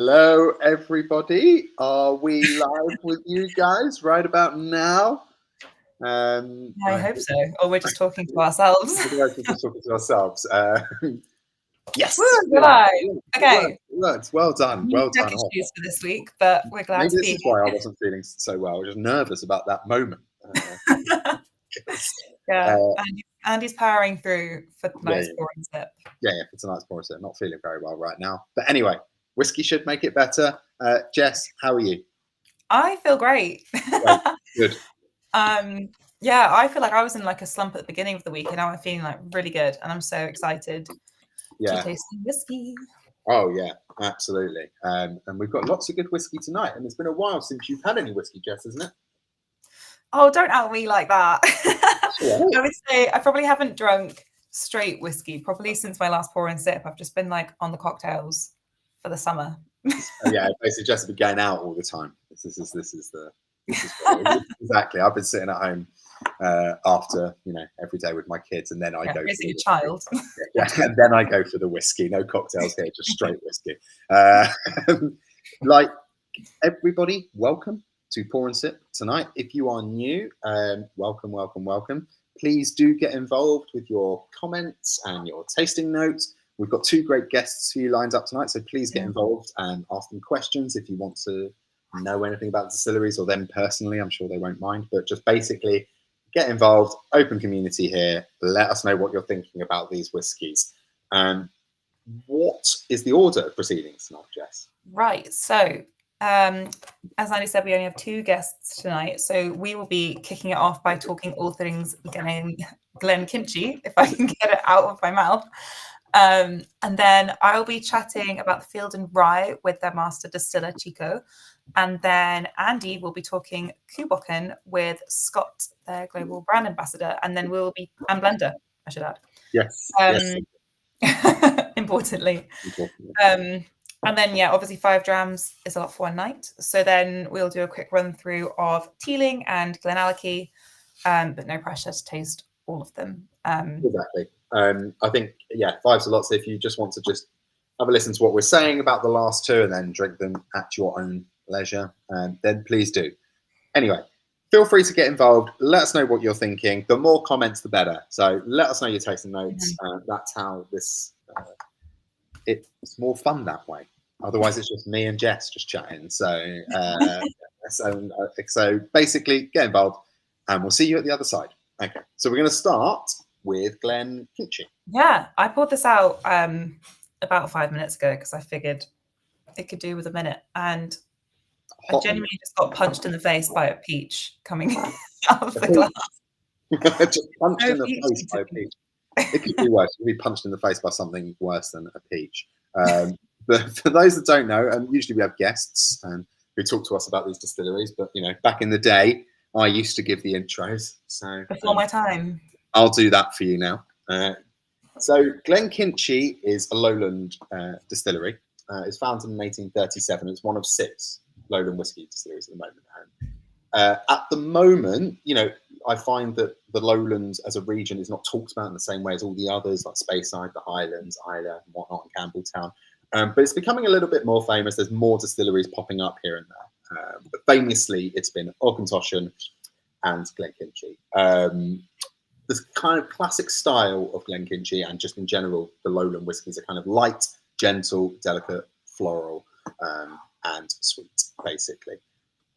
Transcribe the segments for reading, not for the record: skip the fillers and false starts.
Hello, everybody. Are we live with you guys right about now? I hope so. Or we're just talking to ourselves. We're just talking to ourselves. Yes. Woo, we're live. Okay. Works. Well done. Well done. Issues for this week, but we're glad Maybe to this be is why I wasn't feeling so well. I was just nervous about that moment. Yeah. Andy's powering through for tonight's pouring sip. Yeah, for tonight's pouring sip. Not feeling very well right now. But anyway, whiskey should make it better. Jess, how are you? I feel great. Good. Yeah, I feel like I was in like a slump at the beginning of the week, and now I'm feeling like really good, and I'm so excited to taste some whiskey. Oh yeah, absolutely. And we've got lots of good whiskey tonight, and it's been a while since you've had any whiskey, Jess, isn't it? Oh, don't out me like that. I would say I probably haven't drunk straight whiskey probably since my last pour and sip. I've just been like on the cocktails for the summer. Yeah, basically just been going out all the time. This is exactly. I've been sitting at home after every day with my kids, and then I go basically a child. And then I go for the whiskey. No cocktails here, just straight whiskey. Like everybody, welcome to Pour and Sip tonight. If you are new, welcome. Please do get involved with your comments and your tasting notes. We've got two great guests for you lined up tonight, so please get involved and ask them questions if you want to know anything about the distilleries or them personally. I'm sure they won't mind, but just basically get involved. Open community here. Let us know what you're thinking about these whiskies. What is the order of proceedings tonight, Jess? Right. So, as Andy said, we only have two guests tonight, so we will be kicking it off by talking all things Glenkinchie, if I can get it out of my mouth. And then I'll be chatting about the Fielden Rye with their master distiller Chico, and then Andy will be talking Bocan with Scott, their global brand ambassador, and then we'll be and blender, I should add. Yes. Importantly. And then obviously 5 drams is a lot for one night. So then we'll do a quick run through of Teeling and GlenAllachie, but no pressure to taste all of them. Exactly. I think 5's a lot. So if you just want to just have a listen to what we're saying about the last two and then drink them at your own leisure, then please do. Anyway, feel free to get involved. Let us know what you're thinking. The more comments, the better. So let us know your tasting notes. That's how this. It's more fun that way. Otherwise, it's just me and Jess just chatting. So, so basically, get involved, and we'll see you at the other side. Okay. So we're going to start with Glenkinchie. Yeah, I poured this out about 5 minutes ago because I figured it could do with a minute, and I genuinely just got punched in the face by a peach coming out of the glass. Just punched in the face by a peach. It could be worse. It could be punched in the face by something worse than a peach. But for those that don't know, and usually we have guests who talk to us about these distilleries, but back in the day, I used to give the intros. So before my time. I'll do that for you now. So Glenkinchie is a lowland distillery. It's founded in 1837. It's one of 6 lowland whiskey distilleries at the moment. At the moment, I find that the lowlands as a region is not talked about in the same way as all the others, like Speysider, the Highlands, Islay, and whatnot, and Campbelltown. But it's becoming a little bit more famous. There's more distilleries popping up here and there. But famously, it's been Auchentoshan and Glenkinchie. The kind of classic style of Glenkinchie, and just in general, the lowland whiskies are kind of light, gentle, delicate, floral, and sweet, basically.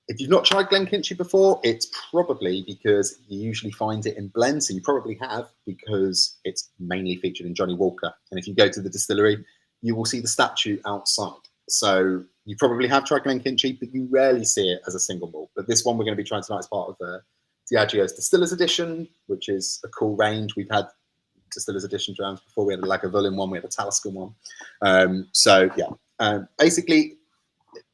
If you've not tried Glenkinchie before, it's probably because you usually find it in blends. So you probably have, because it's mainly featured in Johnny Walker. And if you go to the distillery, you will see the statue outside. So you probably have tried Glenkinchie, but you rarely see it as a single malt. But this one we're going to be trying tonight as part of Diageo's Distillers Edition, which is a cool range. We've had Distillers Edition drams before. We had a Lagavulin one, we had a Talisker one. Basically,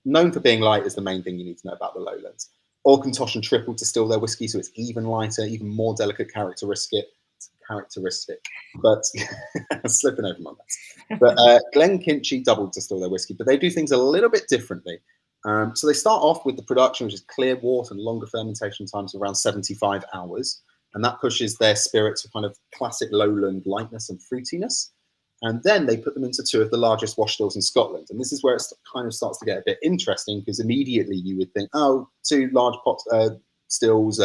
known for being light is the main thing you need to know about the lowlands. Auchentoshan triple distill their whiskey, so it's even lighter, even more delicate characteristic. But slipping over my mouth. But Glenkinchie double distill their whiskey, but they do things a little bit differently. So they start off with the production, which is clear wort and longer fermentation times, around 75 hours, and that pushes their spirit to kind of classic lowland lightness and fruitiness. And then they put them into 2 of the largest wash stills in Scotland. And this is where it kind of starts to get a bit interesting, because immediately you would think, oh, 2 large pot stills,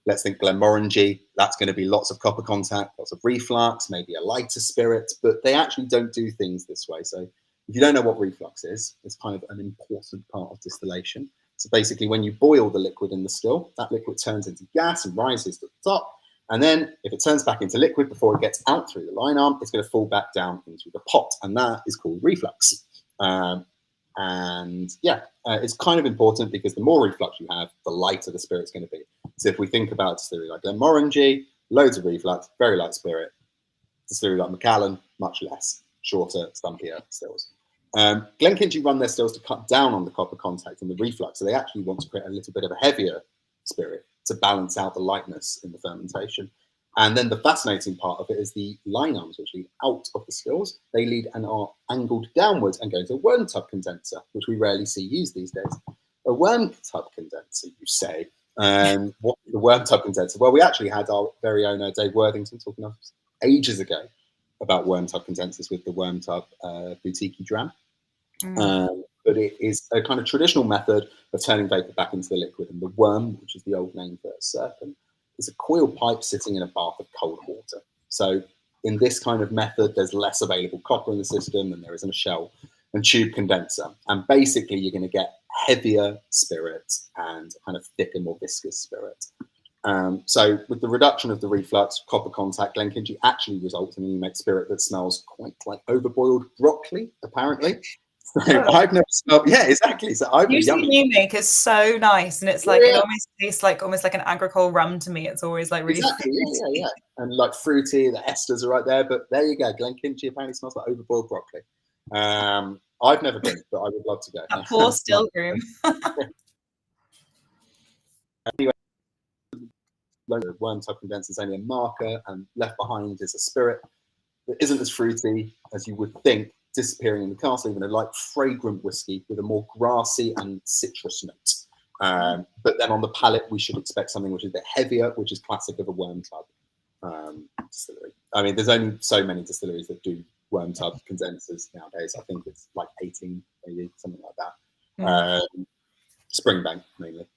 let's think Glenmorangie, that's going to be lots of copper contact, lots of reflux, maybe a lighter spirit, but they actually don't do things this way. So if you don't know what reflux is, it's kind of an important part of distillation. So basically when you boil the liquid in the still, that liquid turns into gas and rises to the top. And then if it turns back into liquid before it gets out through the line arm, it's going to fall back down into the pot. And that is called reflux. It's kind of important, because the more reflux you have, the lighter the spirit's going to be. So if we think about distillery like Glenmorangie, loads of reflux, very light spirit. Distillery like Macallan, much less, shorter, stumpier stills. Glenkinchie run their stills to cut down on the copper contact and the reflux. So they actually want to create a little bit of a heavier spirit to balance out the lightness in the fermentation. And then the fascinating part of it is the line arms, which lead out of the stills. They lead and are angled downwards and go to a worm tub condenser, which we rarely see used these days. A worm tub condenser, you say? What the worm tub condenser? Well, we actually had our very own Dave Worthington talking to us ages ago about worm tub condensers with the worm tub boutique dram. But it is a kind of traditional method of turning vapor back into the liquid. And the worm, which is the old name for a serpent, is a coil pipe sitting in a bath of cold water. So in this kind of method, there's less available copper in the system than there is in a shell and tube condenser. And basically, you're going to get heavier spirit and kind of thicker, more viscous spirit. So with the reduction of the reflux, copper contact, Glenkinchie actually results in a make spirit that smells quite like overboiled broccoli, apparently. So I've never smelled, yeah, exactly. So I've usually new make is so nice, and it's like it almost tastes like almost like an agricole rum to me. It's always like really yeah, and like fruity. The esters are right there, but there you go. Glenkinchie apparently smells like overboiled broccoli. I've never been, but I would love to go. That poor still room. Anyway, worm tub condenser is only a marker, and left behind is a spirit that isn't as fruity as you would think, disappearing in the cask, leaving a light, fragrant whiskey with a more grassy and citrus note. But then on the palate, we should expect something which is a bit heavier, which is classic of a worm tub distillery. I mean, there's only so many distilleries that do worm tub condensers nowadays. I think it's like 18, maybe something like that. Springbank mainly.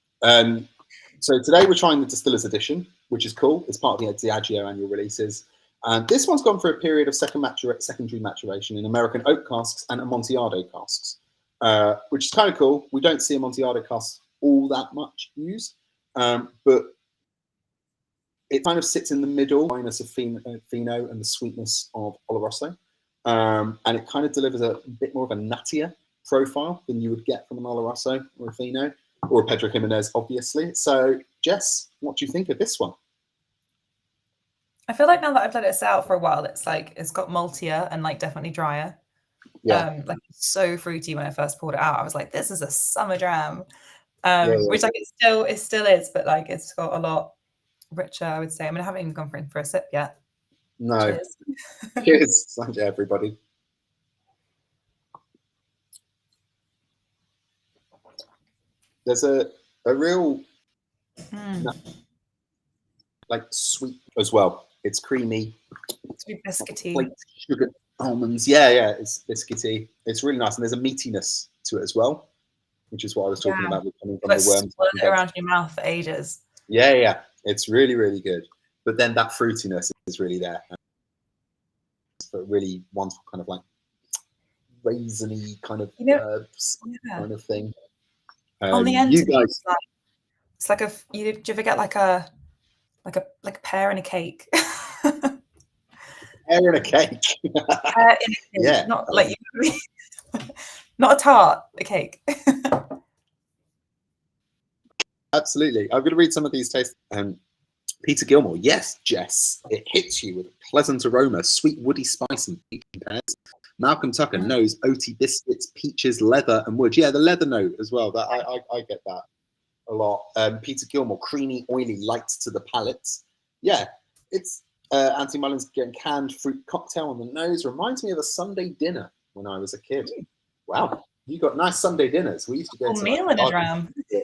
So today we're trying the Distiller's Edition, which is cool. It's part of the Diageo annual releases. And this one's gone for a period of secondary maturation in American oak casks and Amontillado casks, which is kind of cool. We don't see Amontillado casks all that much used, but it kind of sits in the middle, minus of Fino and the sweetness of Oloroso. And it kind of delivers a bit more of a nuttier profile than you would get from an Oloroso or a Fino or a Pedro Jimenez, obviously. So, Jess, what do you think of this one? I feel like now that I've let it sit out for a while, it's like it's got maltier and like definitely drier. Yeah. Like so fruity when I first poured it out. I was like, this is a summer dram. Which like it still is, but like it's got a lot richer, I would say. I mean, I haven't even gone for a sip yet. No. Cheers. Cheers, thank you, everybody. There's a real like sweet as well. It's creamy. It's really biscuity. Like sugar almonds. Yeah, it's biscuity. It's really nice, and there's a meatiness to it as well, which is what I was talking about with coming from the worms. It around your mouth for ages. Yeah. It's really, really good. But then that fruitiness is really there. It's a really wonderful kind of like raisiny kind of herbs kind of thing. On the end, you guys, it's like do you ever get like a pear in a cake? Pear in a cake. Pear in a cake. Yeah. Not like not a tart, a cake. Absolutely. I'm going to read some of these tastes. Peter Gilmore, yes, Jess, it hits you with a pleasant aroma, sweet woody spice and bacon pears. Malcolm Tucker, nose, oaty biscuits, peaches, leather, and wood. Yeah, the leather note as well. That I get that a lot. Peter Gilmore, creamy, oily, light to the palate. Yeah, it's Anthony Mullins getting canned fruit cocktail on the nose. Reminds me of a Sunday dinner when I was a kid. Wow, you got nice Sunday dinners. We used to go to meal in a dram. Yeah,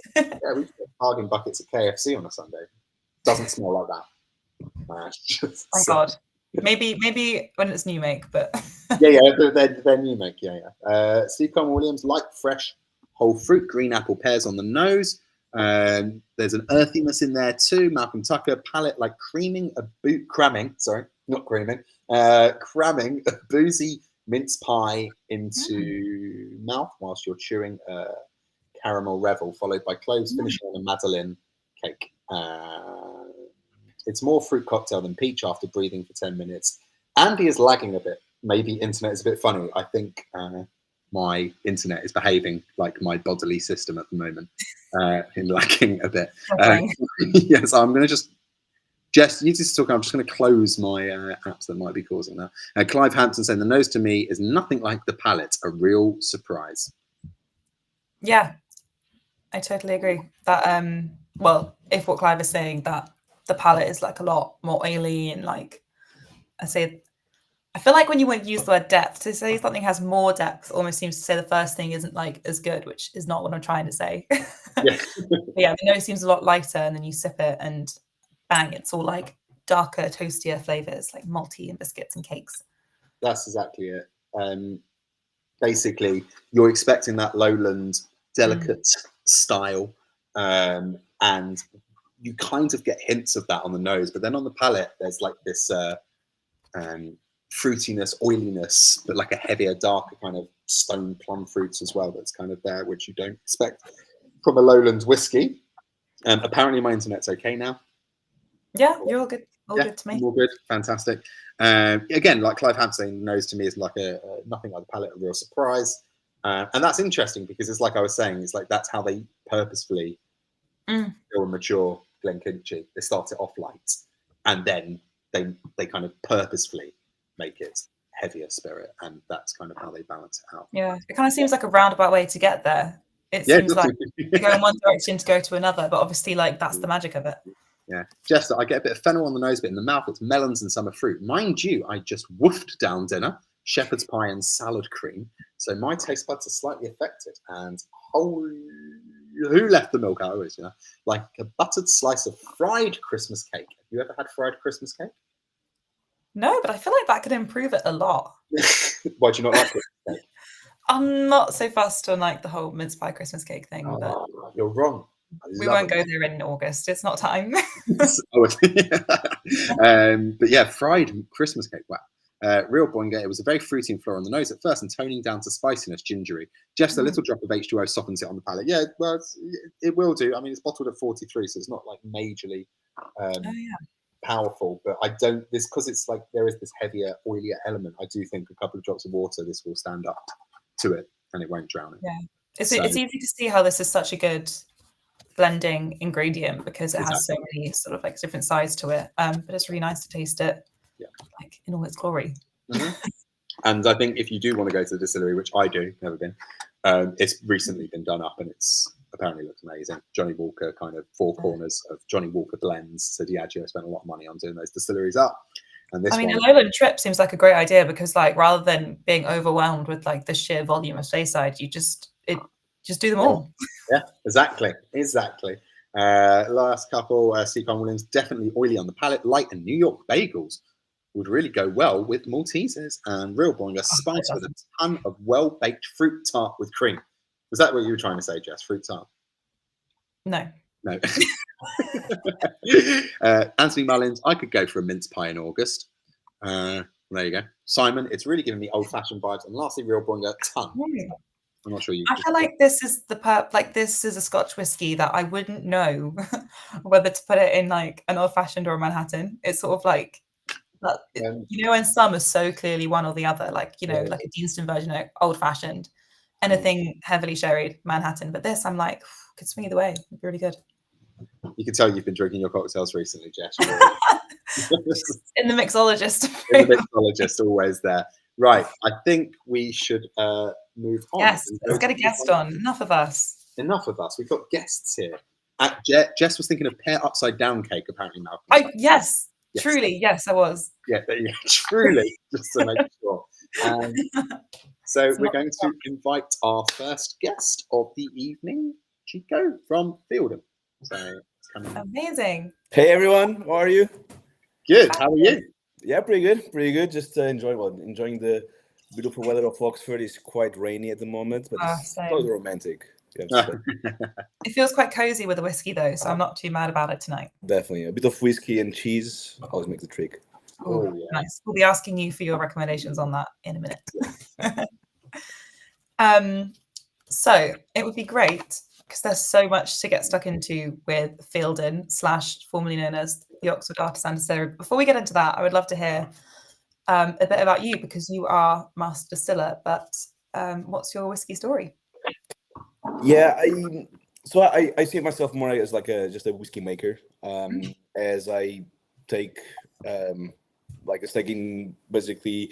we used to get bargain buckets of KFC on a Sunday. Doesn't smell like that. Thank God. Maybe when it's new make, but yeah, they're new make. Yeah. Steve Conwell Williams, light, fresh, whole fruit, green apple pears on the nose. There's an earthiness in there too. Malcolm Tucker, palate like cramming a boozy mince pie into mouth whilst you're chewing a caramel revel, followed by cloves, finishing on a madeleine cake. It's more fruit cocktail than peach after breathing for 10 minutes. Andy is lagging a bit. Maybe internet is a bit funny. I think my internet is behaving like my bodily system at the moment, in lagging a bit. Yes, I'm going to just... Jess, you just talk. I'm just going to close my apps that might be causing that. Clive Hampton saying, the nose to me is nothing like the palate, a real surprise. Yeah, I totally agree. That, well, if what Clive is saying, that the palate is like a lot more oily and like, I feel like when you use the word depth, to say something has more depth almost seems to say the first thing isn't like as good, which is not what I'm trying to say. Yeah, the nose seems a lot lighter, and then you sip it and bang, it's all like darker, toastier flavors, like malty and biscuits and cakes. That's exactly it. Basically, you're expecting that lowland delicate style, and you kind of get hints of that on the nose, but then on the palate, there's like this fruitiness, oiliness, but like a heavier, darker kind of stone plum fruits as well. That's kind of there, which you don't expect from a lowland whiskey. Apparently, my internet's okay now. Yeah, you're all good. All good to me. All good. Fantastic. Again, like Clive Hampton, nose to me is like a nothing like the palate, a real surprise. And that's interesting because it's like I was saying, it's like that's how they purposefully do a mature Glenkinchie. They start it off light, and then they kind of purposefully make it heavier spirit, and that's kind of how they balance it out. Yeah, it kind of seems like a roundabout way to get there. It seems like you go in one direction to go to another, but obviously, like that's the magic of it. Yeah, Jess, I get a bit of fennel on the nose, but in the mouth it's melons and summer fruit. Mind you, I just woofed down dinner, shepherd's pie and salad cream, so my taste buds are slightly affected. And who left the milk out? Always, like a buttered slice of fried Christmas cake. Have you ever had fried Christmas cake? No, but I feel like that could improve it a lot. Why do you not like Christmas cake? I'm not so fussed on like the whole mince pie Christmas cake thing. But you're wrong. We won't go there in August. It's not time. But yeah, fried Christmas cake. Wow. Real boinga. It was a very fruity and floral on the nose at first and toning down to spiciness, gingery. Just a little drop of H2O softens it on the palate. Yeah, well, it will do. I mean, it's bottled at 43, so it's not like majorly powerful. But I don't, because it's like there is this heavier, oilier element, I do think a couple of drops of water, this will stand up to it and it won't drown it. Yeah. It's easy to see how this is such a good blending ingredient because it has so many sort of like different sides to it, but it's really nice to taste it like in all its glory. And I think if you do want to go to the distillery, which I do, never been, it's recently been done up and it's apparently looks amazing. Johnny Walker, kind of four corners of Johnny Walker blends. So Diageo spent a lot of money on doing those distilleries up. And this, I mean, a lowland trip seems like a great idea because like rather than being overwhelmed with like the sheer volume of Speysider, you just do them all. Yeah, exactly. Last couple, C. Con Williams, definitely oily on the palate, light, and New York bagels would really go well with Maltesers, and Real Boinga spiced with a ton of well-baked fruit tart with cream. Was that what you were trying to say, Jess? Fruit tart? No. Anthony Mullins, I could go for a mince pie in August. There you go. Simon, it's really giving me old-fashioned vibes. And lastly, Real Boinga, ton. I'm not sure you. I feel like this is this is a Scotch whiskey that I wouldn't know whether to put it in like an old-fashioned or a Manhattan. It's sort of like that, when some are so clearly one or the other, like like a Deanston version of old-fashioned, anything heavily sherried Manhattan. But this, I'm like, could swing either way. It'd be really good. You can tell you've been drinking your cocktails recently, Jess. In the mixologist. Always there. Right, I think we should move on. Yes, let's get a guest on. Enough of us. We've got guests here. Jess was thinking of pear upside down cake, apparently, Malcolm. Yes, truly, yes, I was. Yeah, truly, just to make sure. So we're going to invite our first guest of the evening, Chico from Fielden. So it's coming. Amazing. Hey everyone, how are you? Good. How are you? Yeah, pretty good, pretty good. Just enjoying the beautiful weather of Oxford. It's quite rainy at the moment, but it's Same. totally romantic. You have to say. It feels quite cozy with the whiskey though, so I'm not too mad about it tonight. Definitely, a bit of whiskey and cheese always makes the trick. Oh, yeah. Nice. We'll be asking you for your recommendations on that in a minute. So it would be great because there's so much to get stuck into with Fielden / formerly known as the Oxford Artisan Distillery. Before we get into that, I would love to hear a bit about you because you are master distiller. But what's your whiskey story? Yeah, I see myself more as like just a whiskey maker. As I take like a stake in basically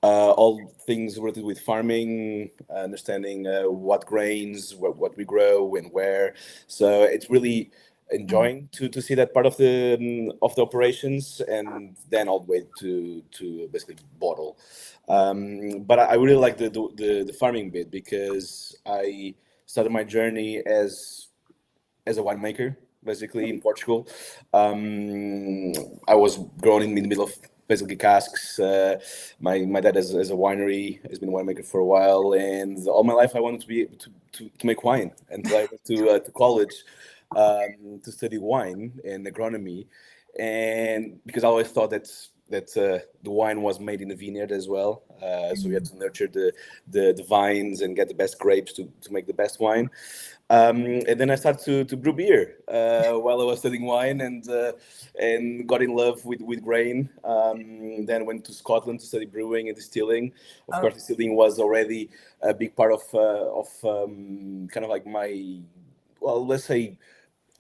all things related with farming, understanding what grains, what we grow and where. So it's really enjoying to see that part of the operations, and then all the way to basically bottle. But I really like the farming bit because I started my journey as a winemaker, basically in Portugal. I was grown in the middle of basically casks. My dad has a winery, has been a winemaker for a while, and all my life I wanted to be able to make wine. And so I went to college to study wine and agronomy, and because I always thought that the wine was made in a vineyard as well. So we had to nurture the vines and get the best grapes to make the best wine. And then I started to brew beer while I was studying wine, and got in love with grain. Then went to Scotland to study brewing and distilling. Of course, distilling was already a big part of kind of like my, well, let's say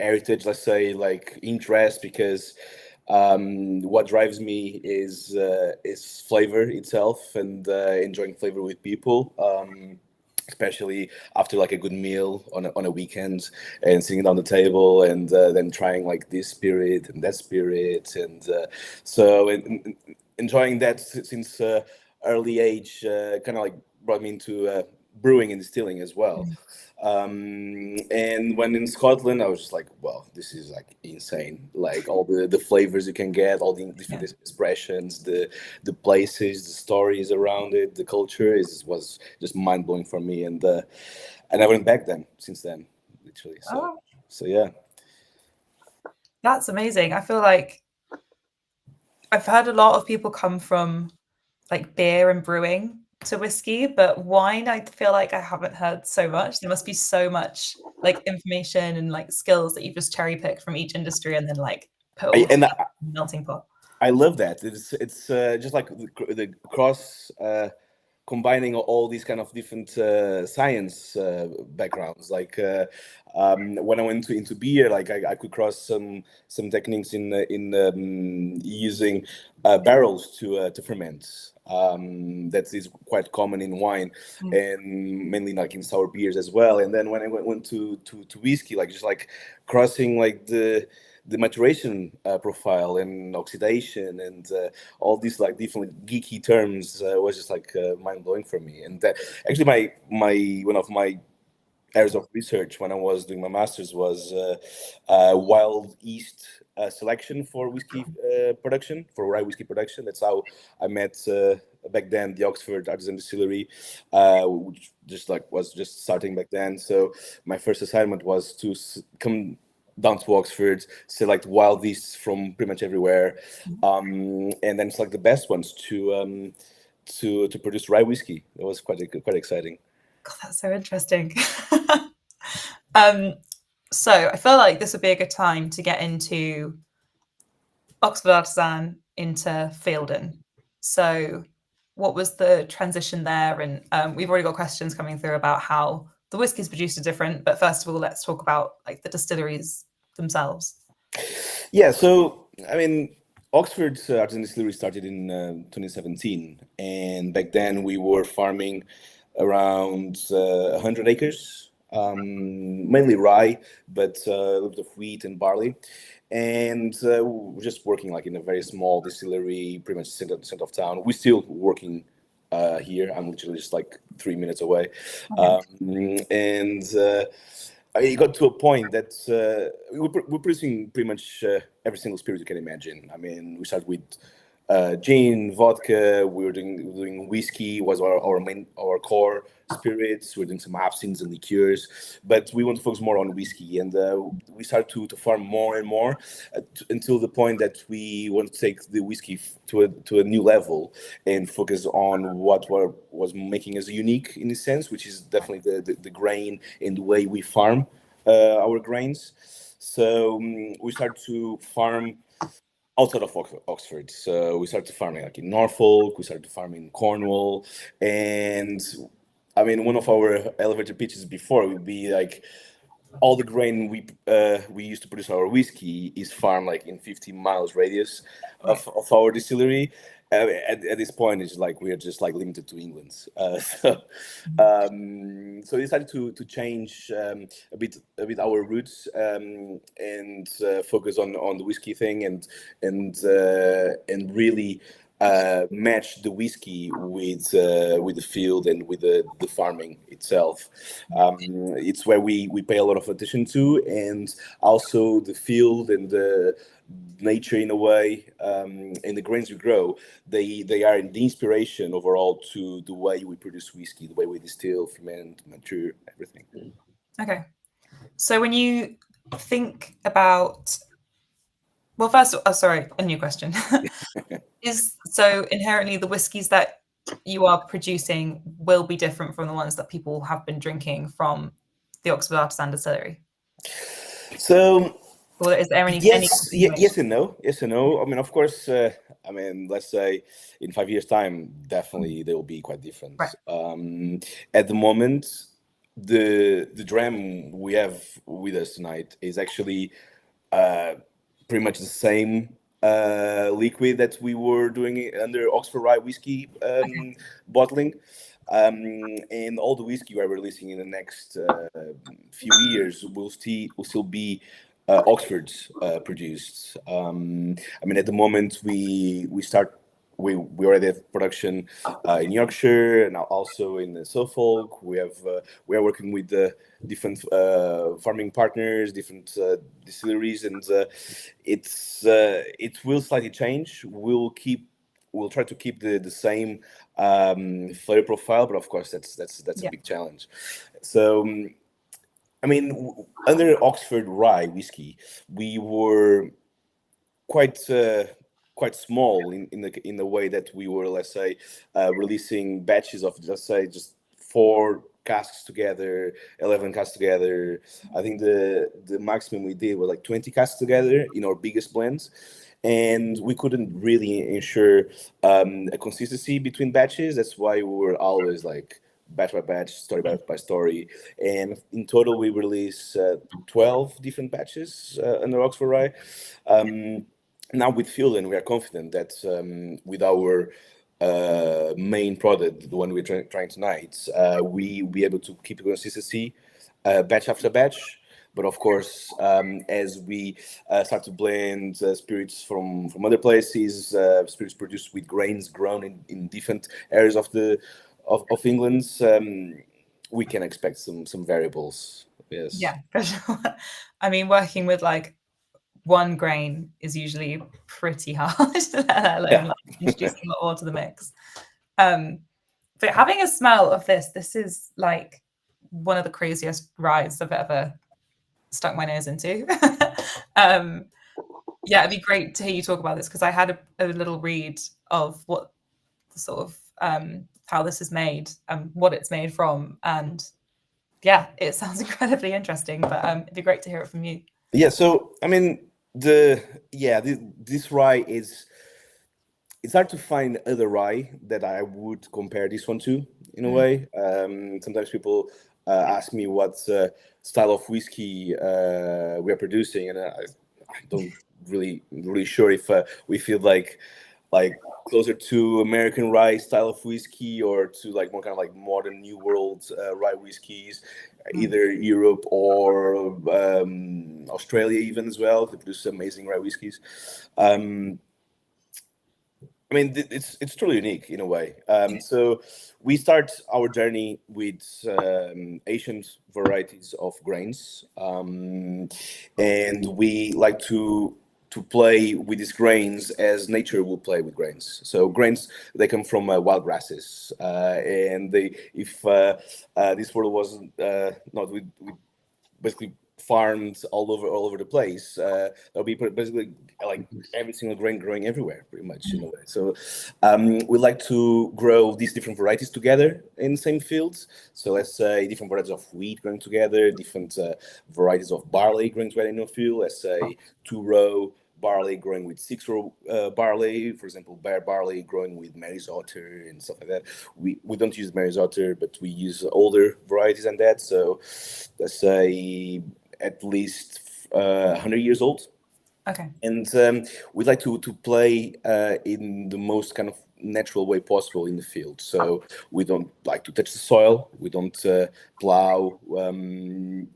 heritage, let's say like interest, because what drives me is flavor itself, and enjoying flavor with people, especially after like a good meal on a weekend, and sitting down the table, and then trying like this spirit and that spirit, and enjoying that since early age, kind of like brought me into brewing and distilling as well. And when in Scotland, I was just like, well, this is like insane. Like all the flavors you can get, all the different expressions, the places, the stories around it, the culture was just mind blowing for me. And I went back then, since then, literally. So yeah. That's amazing. I feel like I've heard a lot of people come from like beer and brewing to whiskey, but wine, I feel like I haven't heard so much. There must be so much like information and like skills that you just cherry pick from each industry and then like put all in a melting pot. I love that. It's just like the cross combining all these kind of different science backgrounds. Like when I went into beer, like I could cross some techniques in using barrels to ferment. That is quite common in wine, and mainly like in sour beers as well. And then when I went to whiskey, like just like crossing like the maturation profile and oxidation and all these like different geeky terms was just like mind blowing for me. And that actually my one of my areas of research when I was doing my master's was wild yeast selection for whiskey production, for rye whiskey production. That's how I met back then the Oxford Artisan Distillery, which was just starting back then. So my first assignment was to come down to Oxford, select wild yeasts from pretty much everywhere, and then select the best ones to produce rye whiskey. That was quite exciting. God, that's so interesting. So I feel like this would be a good time to get into Oxford Artisan into Fielden. So what was the transition there? And we've already got questions coming through about how the whiskies produced are different. But first of all, let's talk about like the distilleries themselves. Yeah, so I mean, Oxford Artisan Distillery started in 2017, and back then we were farming around 100 acres, mainly rye, but a little bit of wheat and barley. And we're just working like in a very small distillery, pretty much center of town. We're still working here. I'm literally just like 3 minutes away. And it got to a point that we're producing pretty much every single spirit you can imagine. I mean, we started with gin, vodka. We were doing whiskey was our core spirits. We're doing some absinthes and liqueurs, but we want to focus more on whiskey, and we started to farm more and more until the point that we want to take the whiskey to a new level and focus on what was making us unique in a sense, which is definitely the grain and the way we farm our grains. So we started to farm outside of Oxford. So we started farming like in Norfolk, we started farming in Cornwall, and I mean, one of our elevator pitches before would be like all the grain we used to produce our whiskey is farmed like in 50 miles radius of our distillery. At this point, it's like we are just like limited to England. So we decided to change a bit our roots and focus on the whiskey thing and really match the whiskey with the field and with the farming itself. It's where we pay a lot of attention to, and also the field and the nature in a way, and the grains we grow. They are the inspiration overall to the way we produce whiskey, the way we distill, ferment, mature, everything. Okay, so when you think about, well, first, sorry, a new question. So inherently the whiskies that you are producing will be different from the ones that people have been drinking from the Oxford Artisan Distillery? So, or is there any yes and no. Yes and no. I mean, of course, I mean, let's say in 5 years' time, definitely they will be quite different. Right. At the moment, the dram we have with us tonight is actually pretty much the same liquid that we were doing under Oxford Rye Whisky bottling. And all the whiskey we're releasing in the next few years will still be Oxford's produced. I mean, at the moment we already have production in Yorkshire and also in Suffolk. We are working with different farming partners, different distilleries, and it will slightly change. We'll try to keep the same flavor profile, but of course that's a big challenge. So I mean, under Oxford Rye Whisky, we were quite small in the way that we were, let's say, releasing batches of just 4 casks together, 11 casks together. I think the maximum we did was like 20 casks together in our biggest blends. And we couldn't really ensure a consistency between batches. That's why we were always like batch by batch, story by story. And in total, we released 12 different batches under Oxford Rye. Now with Fielden, we are confident that with our main product, the one we're trying tonight, we be able to keep the consistency batch after batch. But of course, as we start to blend spirits from other places, spirits produced with grains grown in different areas of England, we can expect some variables. Yes. Yeah, for sure. I mean, working with like one grain is usually pretty hard, let alone like introducing a lot more to the mix. But having a smell of this is like one of the craziest ryes I've ever stuck my nose into. Yeah, it'd be great to hear you talk about this because I had a little read of what the sort of how this is made and what it's made from, and yeah, it sounds incredibly interesting. But it'd be great to hear it from you. Yeah. So I mean, this rye is. It's hard to find other rye that I would compare this one to in a way. Sometimes people ask me what style of whiskey we are producing, and I don't really sure if we feel like closer to American rye style of whiskey or to like more kind of like modern New World rye whiskeys, either Europe or Australia even as well. They produce amazing rye whiskeys. I mean, it's truly unique in a way. So we start our journey with Asian varieties of grains, and we like to to play with these grains as nature will play with grains. So grains, they come from wild grasses, and if this world was not with basically farmed all over the place, there'll be basically like every single grain growing everywhere, pretty much in a way. So we like to grow these different varieties together in the same fields. So let's say different varieties of wheat growing together, different varieties of barley growing together in a field. Let's say 2-row barley growing with 6-row barley, for example, bare barley growing with Mary's Otter and stuff like that. We don't use Mary's Otter, but we use older varieties and that. So let's say at least 100 years old. Okay. And we like to play in the most kind of natural way possible in the field. So we don't like to touch the soil. We don't plow.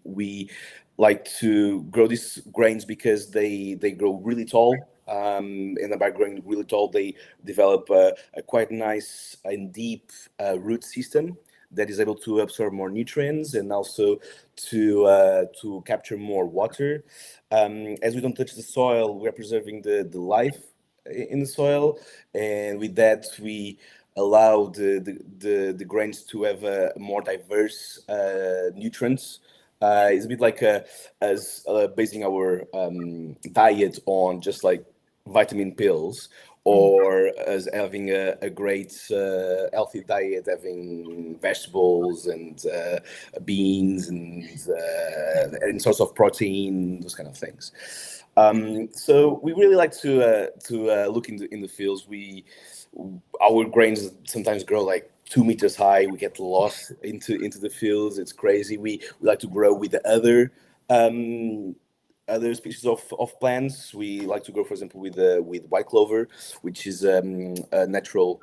We like to grow these grains because they grow really tall. And by growing really tall, they develop a quite nice and deep root system that is able to absorb more nutrients and also to capture more water. As we don't touch the soil, we're preserving the life in the soil, and with that we allow the grains to have more diverse nutrients. It's a bit like as basing our diet on just like vitamin pills, or as having a great healthy diet, having vegetables and beans and sorts of protein, those kind of things. So we really like to look in the fields. Our grains sometimes grow like 2 meters high. We get lost into the fields. It's crazy. We like to grow with the other species of plants. We like to grow, for example, with white clover, which is a natural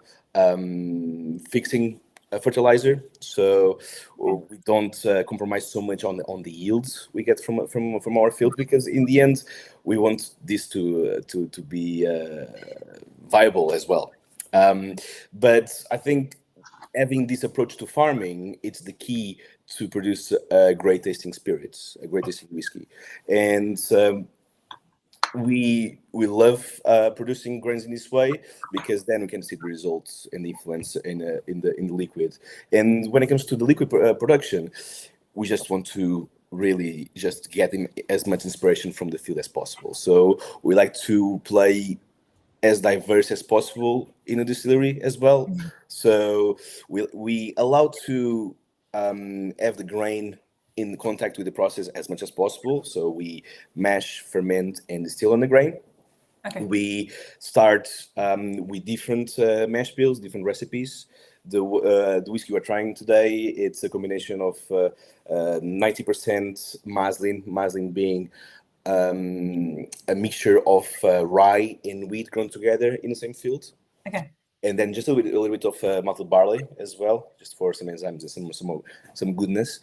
fixing fertilizer. So we don't compromise so much on the yields we get from our field, because in the end we want this to be viable as well. But I think having this approach to farming, it's the key to produce great tasting spirits, a great tasting whiskey. And we love producing grains in this way, because then we can see the results and the influence in the liquid. And when it comes to the liquid production, we just want to really just get as much inspiration from the field as possible. So we like to play as diverse as possible in a distillery as well. So we allow to have the grain in contact with the process as much as possible. So we mash, ferment, and distill on the grain. Okay. We start with different mash bills, different recipes. The whiskey we're trying today, it's a combination of 90% Maslin being a mixture of rye and wheat grown together in the same field. Okay. And then just a little bit of malted barley as well, just for some enzymes and some goodness.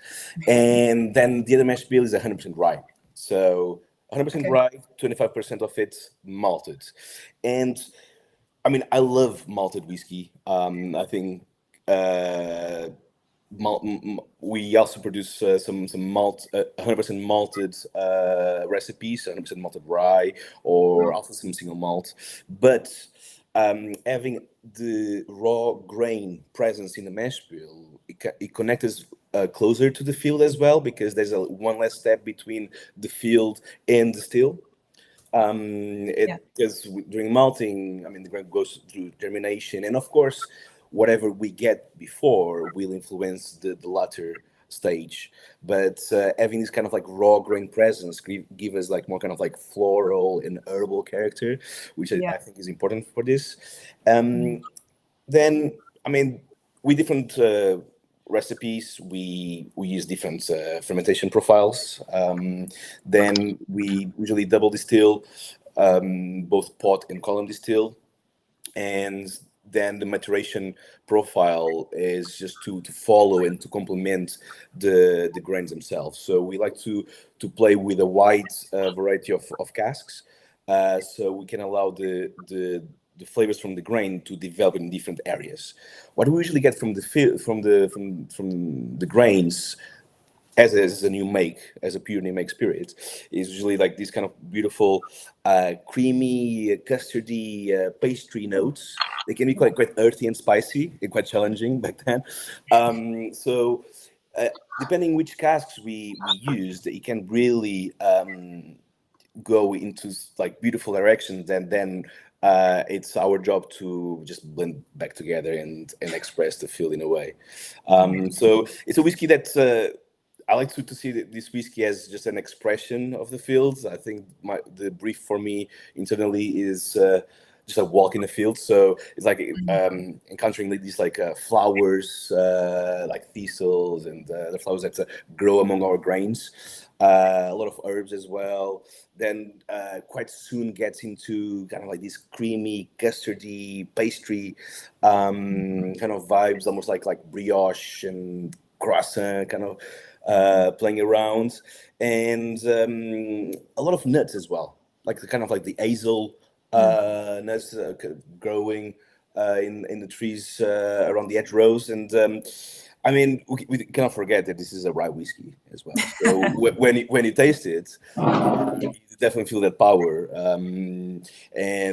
And then the other mash bill is 100% rye. So 100% rye, 25% of it malted. And I mean, I love malted whiskey. I think we also produce some malt, 100% malted recipes, 100% malted rye, or also some single malt. But having the raw grain presence in the mash bill, it connects us closer to the field as well, because there's one less step between the field and the still. Because during malting, I mean, the grain goes through germination, and of course, whatever we get before will influence the latter stage. But having this kind of like raw grain presence give us like more kind of like floral and herbal character, which I think is important for this. Then, I mean, with different recipes, we use different fermentation profiles. Then we usually double distill, both pot and column distill, and then the maturation profile is just to follow and to complement the grains themselves. So we like to play with a wide variety of casks, so we can allow the flavors from the grain to develop in different areas. What we usually get from the grains, as a new make, as a pure new make spirit, is usually like these kind of beautiful, creamy, custardy, pastry notes. They can be quite earthy and spicy, and quite challenging back then. So depending which casks we used, it can really go into like beautiful directions, and then it's our job to just blend back together and express the feel in a way. So it's a whiskey that I like to see this whiskey as just an expression of the fields. I think the brief for me internally is just a walk in the field. So it's like encountering these like flowers, like thistles and the flowers that grow among our grains. A lot of herbs as well. Then quite soon gets into kind of like this creamy, custardy, pastry kind of vibes, almost like brioche and croissant kind of playing around, and a lot of nuts as well, like the hazel nuts growing in the trees around the hedgerows. And I mean, we cannot forget that this is a rye whiskey as well. So when you taste it, you definitely feel that power. And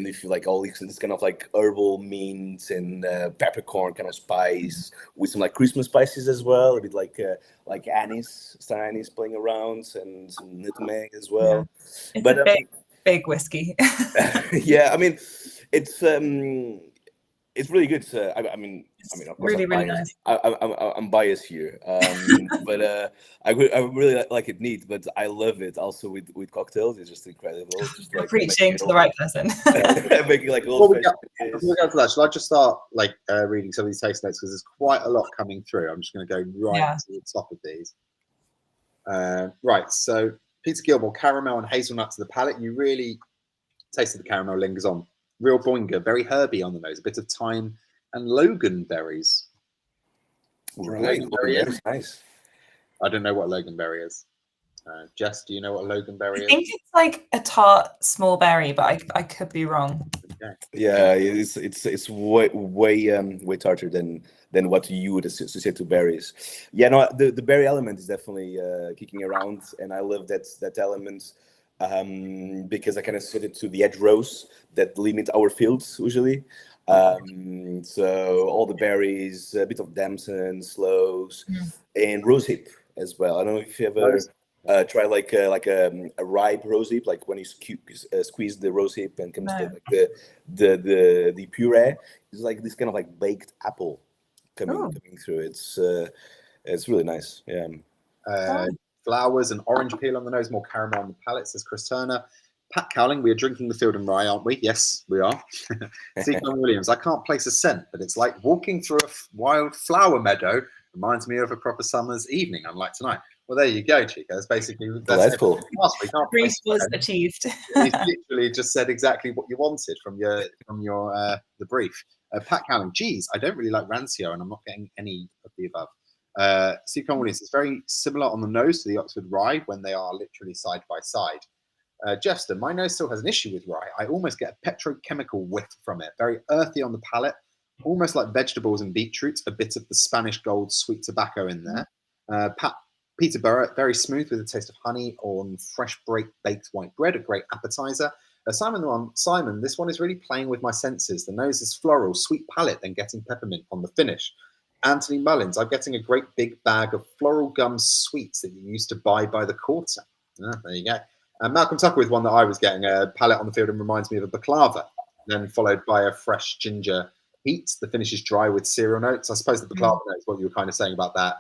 if you like all this kind of like herbal mint and peppercorn kind of spice with some like Christmas spices as well, a bit like anise, star anise playing around, and some nutmeg as well. Yeah. It's a big whiskey. Yeah, I mean, it's really good. I mean, of course, really, really nice. I'm biased here, but I really like it neat. But I love it also with cocktails. It's just incredible. Just like preaching to the right person. Making like before we go to that, shall I just start like reading some of these taste notes, because there's quite a lot coming through. I'm just going to go right to the top of these. Right, so Peter Gilmore, caramel and hazelnut to the palate. You really tasted the caramel, lingers on. Real boinga, very herby on the nose, a bit of thyme and loganberries. Right, loganberry, nice. I don't know what loganberry is. Jess, do you know what loganberry is? I think it's like a tart small berry, but I could be wrong. Okay. Yeah, it's way tartar than what you would associate to berries. Yeah, no, the berry element is definitely kicking around, and I love that element. Because I kind of set it to the hedgerows that limit our fields usually. So all the berries, a bit of damson, sloes, and rosehip as well. I don't know if you ever try like a ripe rosehip, like when you squeeze the rosehip and comes to like the puree. It's like this kind of like baked apple coming through. It's really nice. Yeah. Flowers and orange peel on the nose, more caramel on the palate, says Chris Turner. Pat Cowling, we are drinking the Fielden Rye, aren't we? Yes, we are. Stephen Williams, I can't place a scent, but it's like walking through a wild flower meadow. Reminds me of a proper summer's evening, unlike tonight. Well, there you go, Chico. That's basically that's cool. Brief was achieved. He's literally just said exactly what you wanted from your the brief. Pat Cowling, geez, I don't really like Rancio, and I'm not getting any of the above. Steve Williams is very similar on the nose to the Oxford Rye when they are literally side by side. Jester, my nose still has an issue with rye. I almost get a petrochemical whiff from it. Very earthy on the palate, almost like vegetables and beetroot, a bit of the Spanish gold sweet tobacco in there. Peter Burrett, very smooth with a taste of honey on fresh baked white bread, a great appetizer. Simon, this one is really playing with my senses. The nose is floral, sweet palate, then getting peppermint on the finish. Anthony Mullins, I'm getting a great big bag of floral gum sweets that you used to buy by the quarter. There you go. Malcolm Tucker with one that I was getting, a palate on the field, and reminds me of a baklava, then followed by a fresh ginger heat. The finish is dry with cereal notes. I suppose the baklava note is what you were kind of saying about that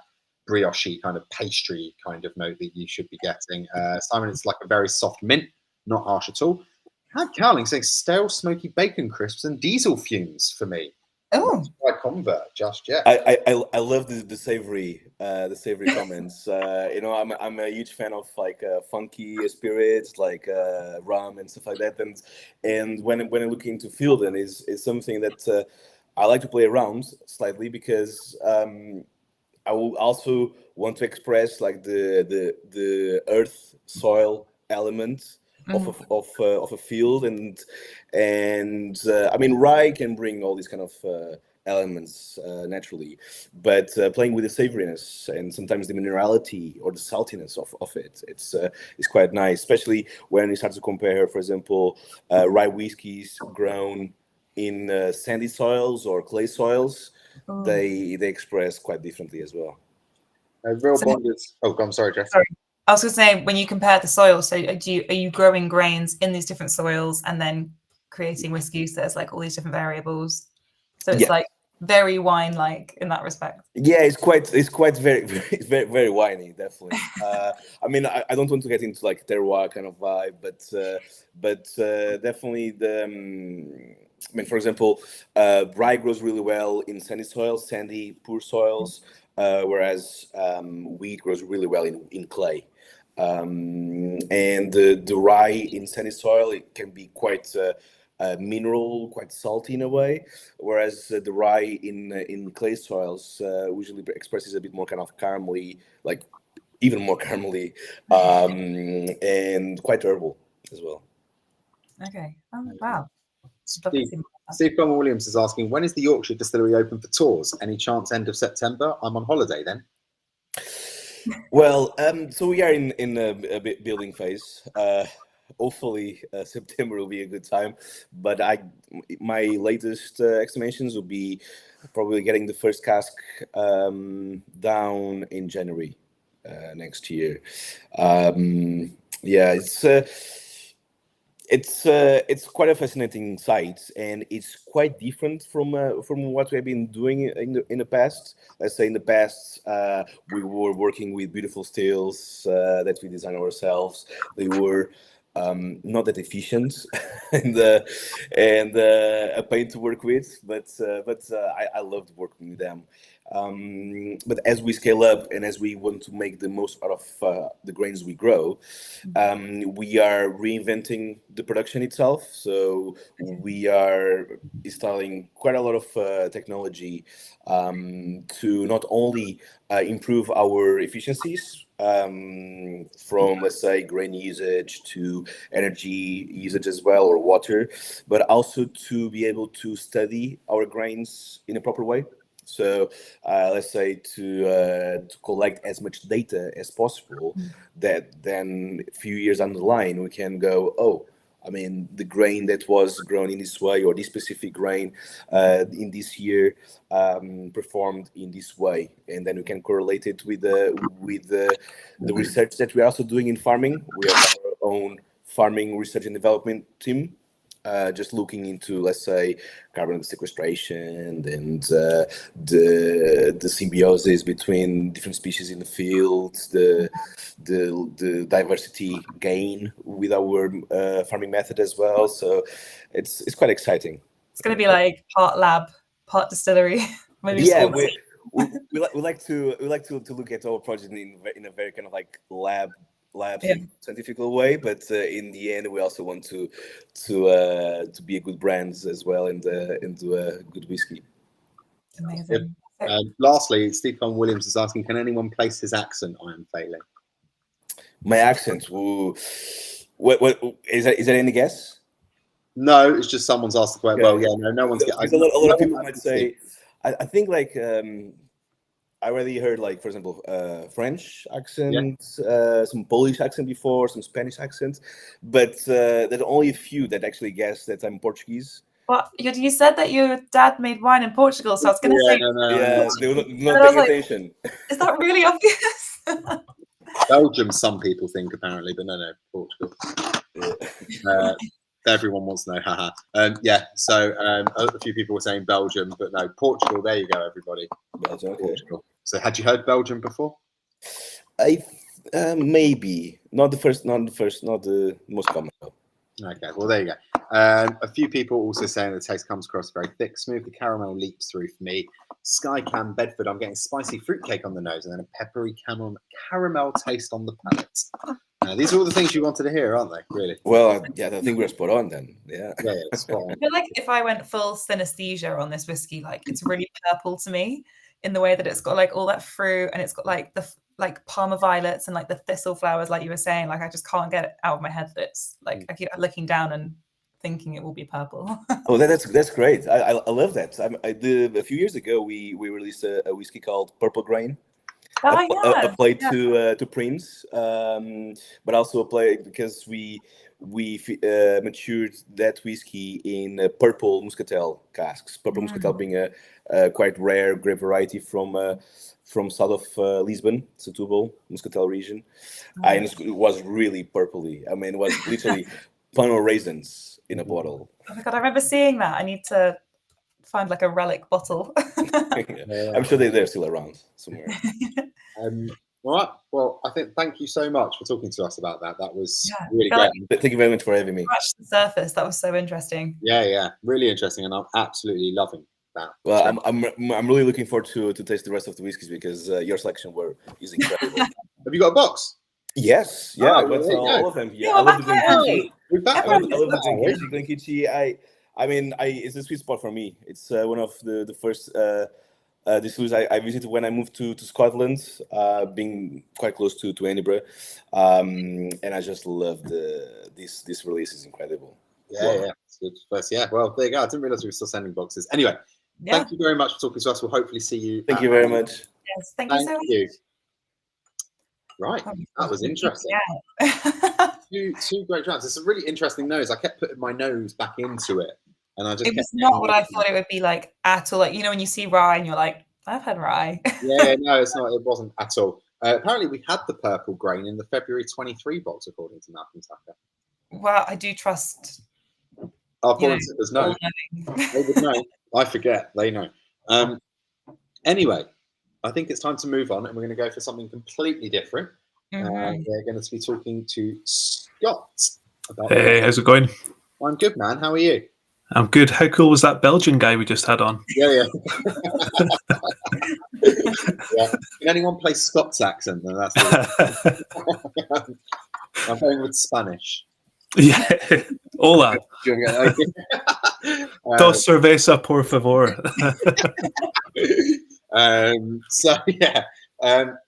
brioche kind of pastry kind of note that you should be getting. Simon, it's like a very soft mint, not harsh at all. Pat Cowling saying stale smoky bacon crisps and diesel fumes for me. Oh, my convert, just yet. I love the savory comments. I'm a huge fan of like funky spirits, like rum and stuff like that. And when I look into Fielden, is something that I like to play around slightly, because I will also want to express like the earth soil element of a field, and I mean, rye can bring all these kind of elements naturally, but playing with the savoriness and sometimes the minerality or the saltiness of it, it's quite nice, especially when you start to compare, for example, rye whiskies grown in sandy soils or clay soils. They express quite differently as well. Real bond is. Oh, I'm sorry, Jess. Sorry. I was going to say, when you compare the soils, so are you growing grains in these different soils and then creating whiskies? There's like all these different variables, so it's like very wine-like in that respect. Yeah, it's quite very very very winey, definitely. I mean, I don't want to get into like terroir kind of vibe, but definitely I mean, for example, rye grows really well in sandy soils, sandy poor soils, whereas wheat grows really well in clay. And the rye in sandy soil, it can be quite mineral, quite salty in a way, whereas the rye in clay soils usually expresses a bit more kind of caramely, like even more caramely, and quite herbal as well. Okay. Oh, wow. Steve Williams is asking, when is the Yorkshire distillery open for tours? Any chance end of September? I'm on holiday then. Well, so we are in a building phase. Hopefully September will be a good time, but my latest estimations will be probably getting the first cask down in January next year. Yeah, it's quite a fascinating site, and it's quite different from what we have been doing in the past. Let's say in the past we were working with beautiful stills that we design ourselves. They were not that efficient and a pain to work with, but I loved working with them. But as we scale up and as we want to make the most out of the grains we grow, we are reinventing the production itself. So we are installing quite a lot of technology to not only improve our efficiencies, from, let's say, grain usage to energy usage as well, or water, but also to be able to study our grains in a proper way. So let's say to collect as much data as possible, that then a few years down the line we can go, oh, I mean, the grain that was grown in this way, or this specific grain in this year performed in this way, and then we can correlate it with the research that we're also doing in farming. We have our own farming research and development team, just looking into, let's say, carbon sequestration and the symbiosis between different species in the field, the diversity gain with our farming method as well. So it's quite exciting. It's going to be like part lab, part distillery. Yeah, we like to look at our project in a very kind of like lab scientific way, but in the end we also want to be a good brand as well and do a good whiskey. Amazing. Lastly, Stephen Williams is asking, can anyone place his accent? I am failing. My accent? What is that any guess? No, it's just someone's asked the question. Well, yeah, no one's getting. A lot of people might say, I think like I already heard, like, for example, French accent, some Polish accent before, some Spanish accent, but there are only a few that actually guess that I'm Portuguese. Well, you said that your dad made wine in Portugal, so I was going to say... They were not paying attention. Is that really obvious? Belgium, some people think, apparently, but no, Portugal. Everyone wants to know, haha. So a few people were saying Belgium, but no, Portugal. There you go, everybody. Belgium, okay. Portugal. So had you heard Belgium before? Maybe not the most common. Okay, well there you go. A few people also saying the taste comes across very thick, smooth. The caramel leaps through for me. Skycam Bedford, I'm getting spicy fruitcake on the nose and then a peppery caramel taste on the palate. These are all the things you wanted to hear, aren't they? Really? Well, yeah, I think we're spot on then. Yeah, spot on. I feel like if I went full synesthesia on this whiskey, like it's really purple to me in the way that it's got like all that fruit and it's got like the Parma violets and like the thistle flowers, like you were saying. Like I just can't get it out of my head that it's like I keep looking down and thinking it will be purple. Oh, that's great. I love that. A few years ago, we released a whiskey called Purple Grain. A play to Prince, but also a play because we matured that whiskey in purple muscatel casks. Purple muscatel being a quite rare grape variety from south of Lisbon, Setúbal, muscatel region, and it was really purpley. I mean, it was literally Pano raisins in a bottle. Oh my god, I remember seeing that. I need to find like a relic bottle. I'm sure they're still around somewhere. All right. Well, I think thank you so much for talking to us about that. That was really great. Thank you very much for having me. Scratched the surface. That was so interesting. Yeah, really interesting, and I'm absolutely loving that. Well, I'm really looking forward to taste the rest of the whiskeys because your selection is incredible. Have you got a box? Yes. Yeah, I went through all of them. Yeah, I love the Glenkinchie. I love the Glenkinchie. I mean, it's a sweet spot for me. It's one of the first distilleries I visited when I moved to Scotland, being quite close to Edinburgh, and I just love this release is incredible. Yeah, it's good. First, well, there you go. I didn't realize we were still sending boxes. Anyway, thank you very much for talking to us. We'll hopefully see you. Thank you very much. Yes, thank you so much. Right, that was interesting. Two great rounds. It's a really interesting nose. I kept putting my nose back into it, and I just. It was not what I thought it would be like at all. Like, you know, when you see rye and you're like, I've had rye. No, it's not. It wasn't at all. Apparently, we had the purple grain in the February 23 box, according to Malcolm Tucker. Well, I do trust. Our volunteers know. They would know. I forget. They know. Anyway, I think it's time to move on, and we're going to go for something completely different. We're going to be talking to Scott about. Hey, how's it going? I'm good, man. How are you? I'm good. How cool was that Belgian guy we just had on? Yeah. Can anyone play Scott's accent? Then that's. I'm going with Spanish. Yeah. Hola. Dos cerveza, por favor.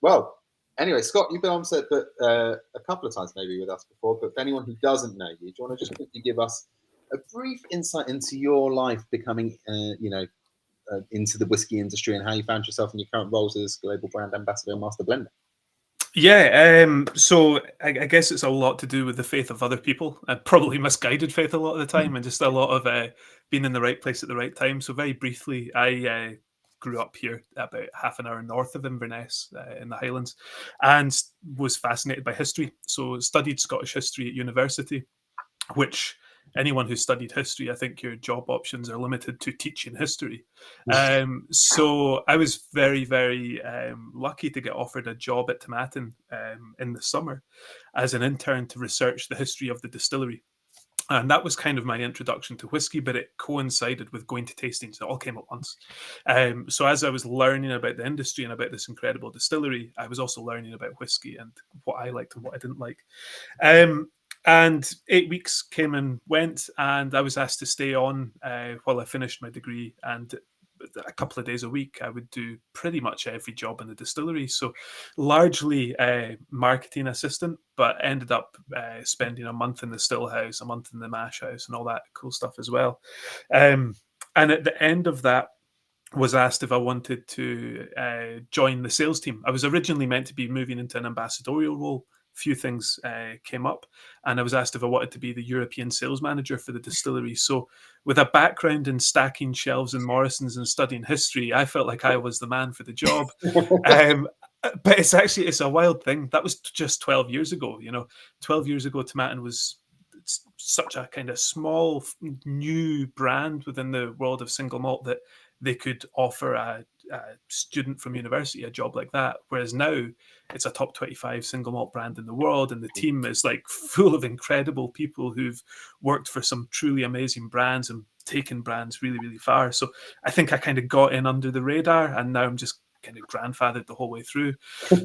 Well, anyway, Scott, you've been on set a couple of times maybe with us before, but for anyone who doesn't know you, do you want to just quickly give us a brief insight into your life becoming, into the whiskey industry and how you found yourself in your current roles as global brand ambassador and master blender? Yeah, so I guess it's a lot to do with the faith of other people, probably misguided faith a lot of the time, and just a lot of being in the right place at the right time. So very briefly, I grew up here about half an hour north of Inverness in the Highlands, and was fascinated by history. So studied Scottish history at university, which anyone who studied history, I think your job options are limited to teaching history. So I was very, very lucky to get offered a job at Tomatin in the summer as an intern to research the history of the distillery. And that was kind of my introduction to whiskey, but it coincided with going to tastings. It all came at once. So as I was learning about the industry and about this incredible distillery, I was also learning about whiskey and what I liked and what I didn't like. And 8 weeks came and went, and I was asked to stay on while I finished my degree. And a couple of days a week, I would do pretty much every job in the distillery. So largely marketing assistant, but ended up spending a month in the still house, a month in the mash house, and all that cool stuff as well. And at the end of that, was asked if I wanted to join the sales team. I was originally meant to be moving into an ambassadorial role. Few things came up, and I was asked if I wanted to be the European sales manager for the distillery. So with a background in stacking shelves in Morrison's and studying history, I felt like I was the man for the job. But it's a wild thing. That was just 12 years ago. 12 years ago, Tomatin was such a kind of small new brand within the world of single malt that they could offer a student from university a job like that, whereas now it's a top 25 single malt brand in the world, and the team is like full of incredible people who've worked for some truly amazing brands and taken brands really, really far. So I think I kind of got in under the radar, and now I'm just kind of grandfathered the whole way through.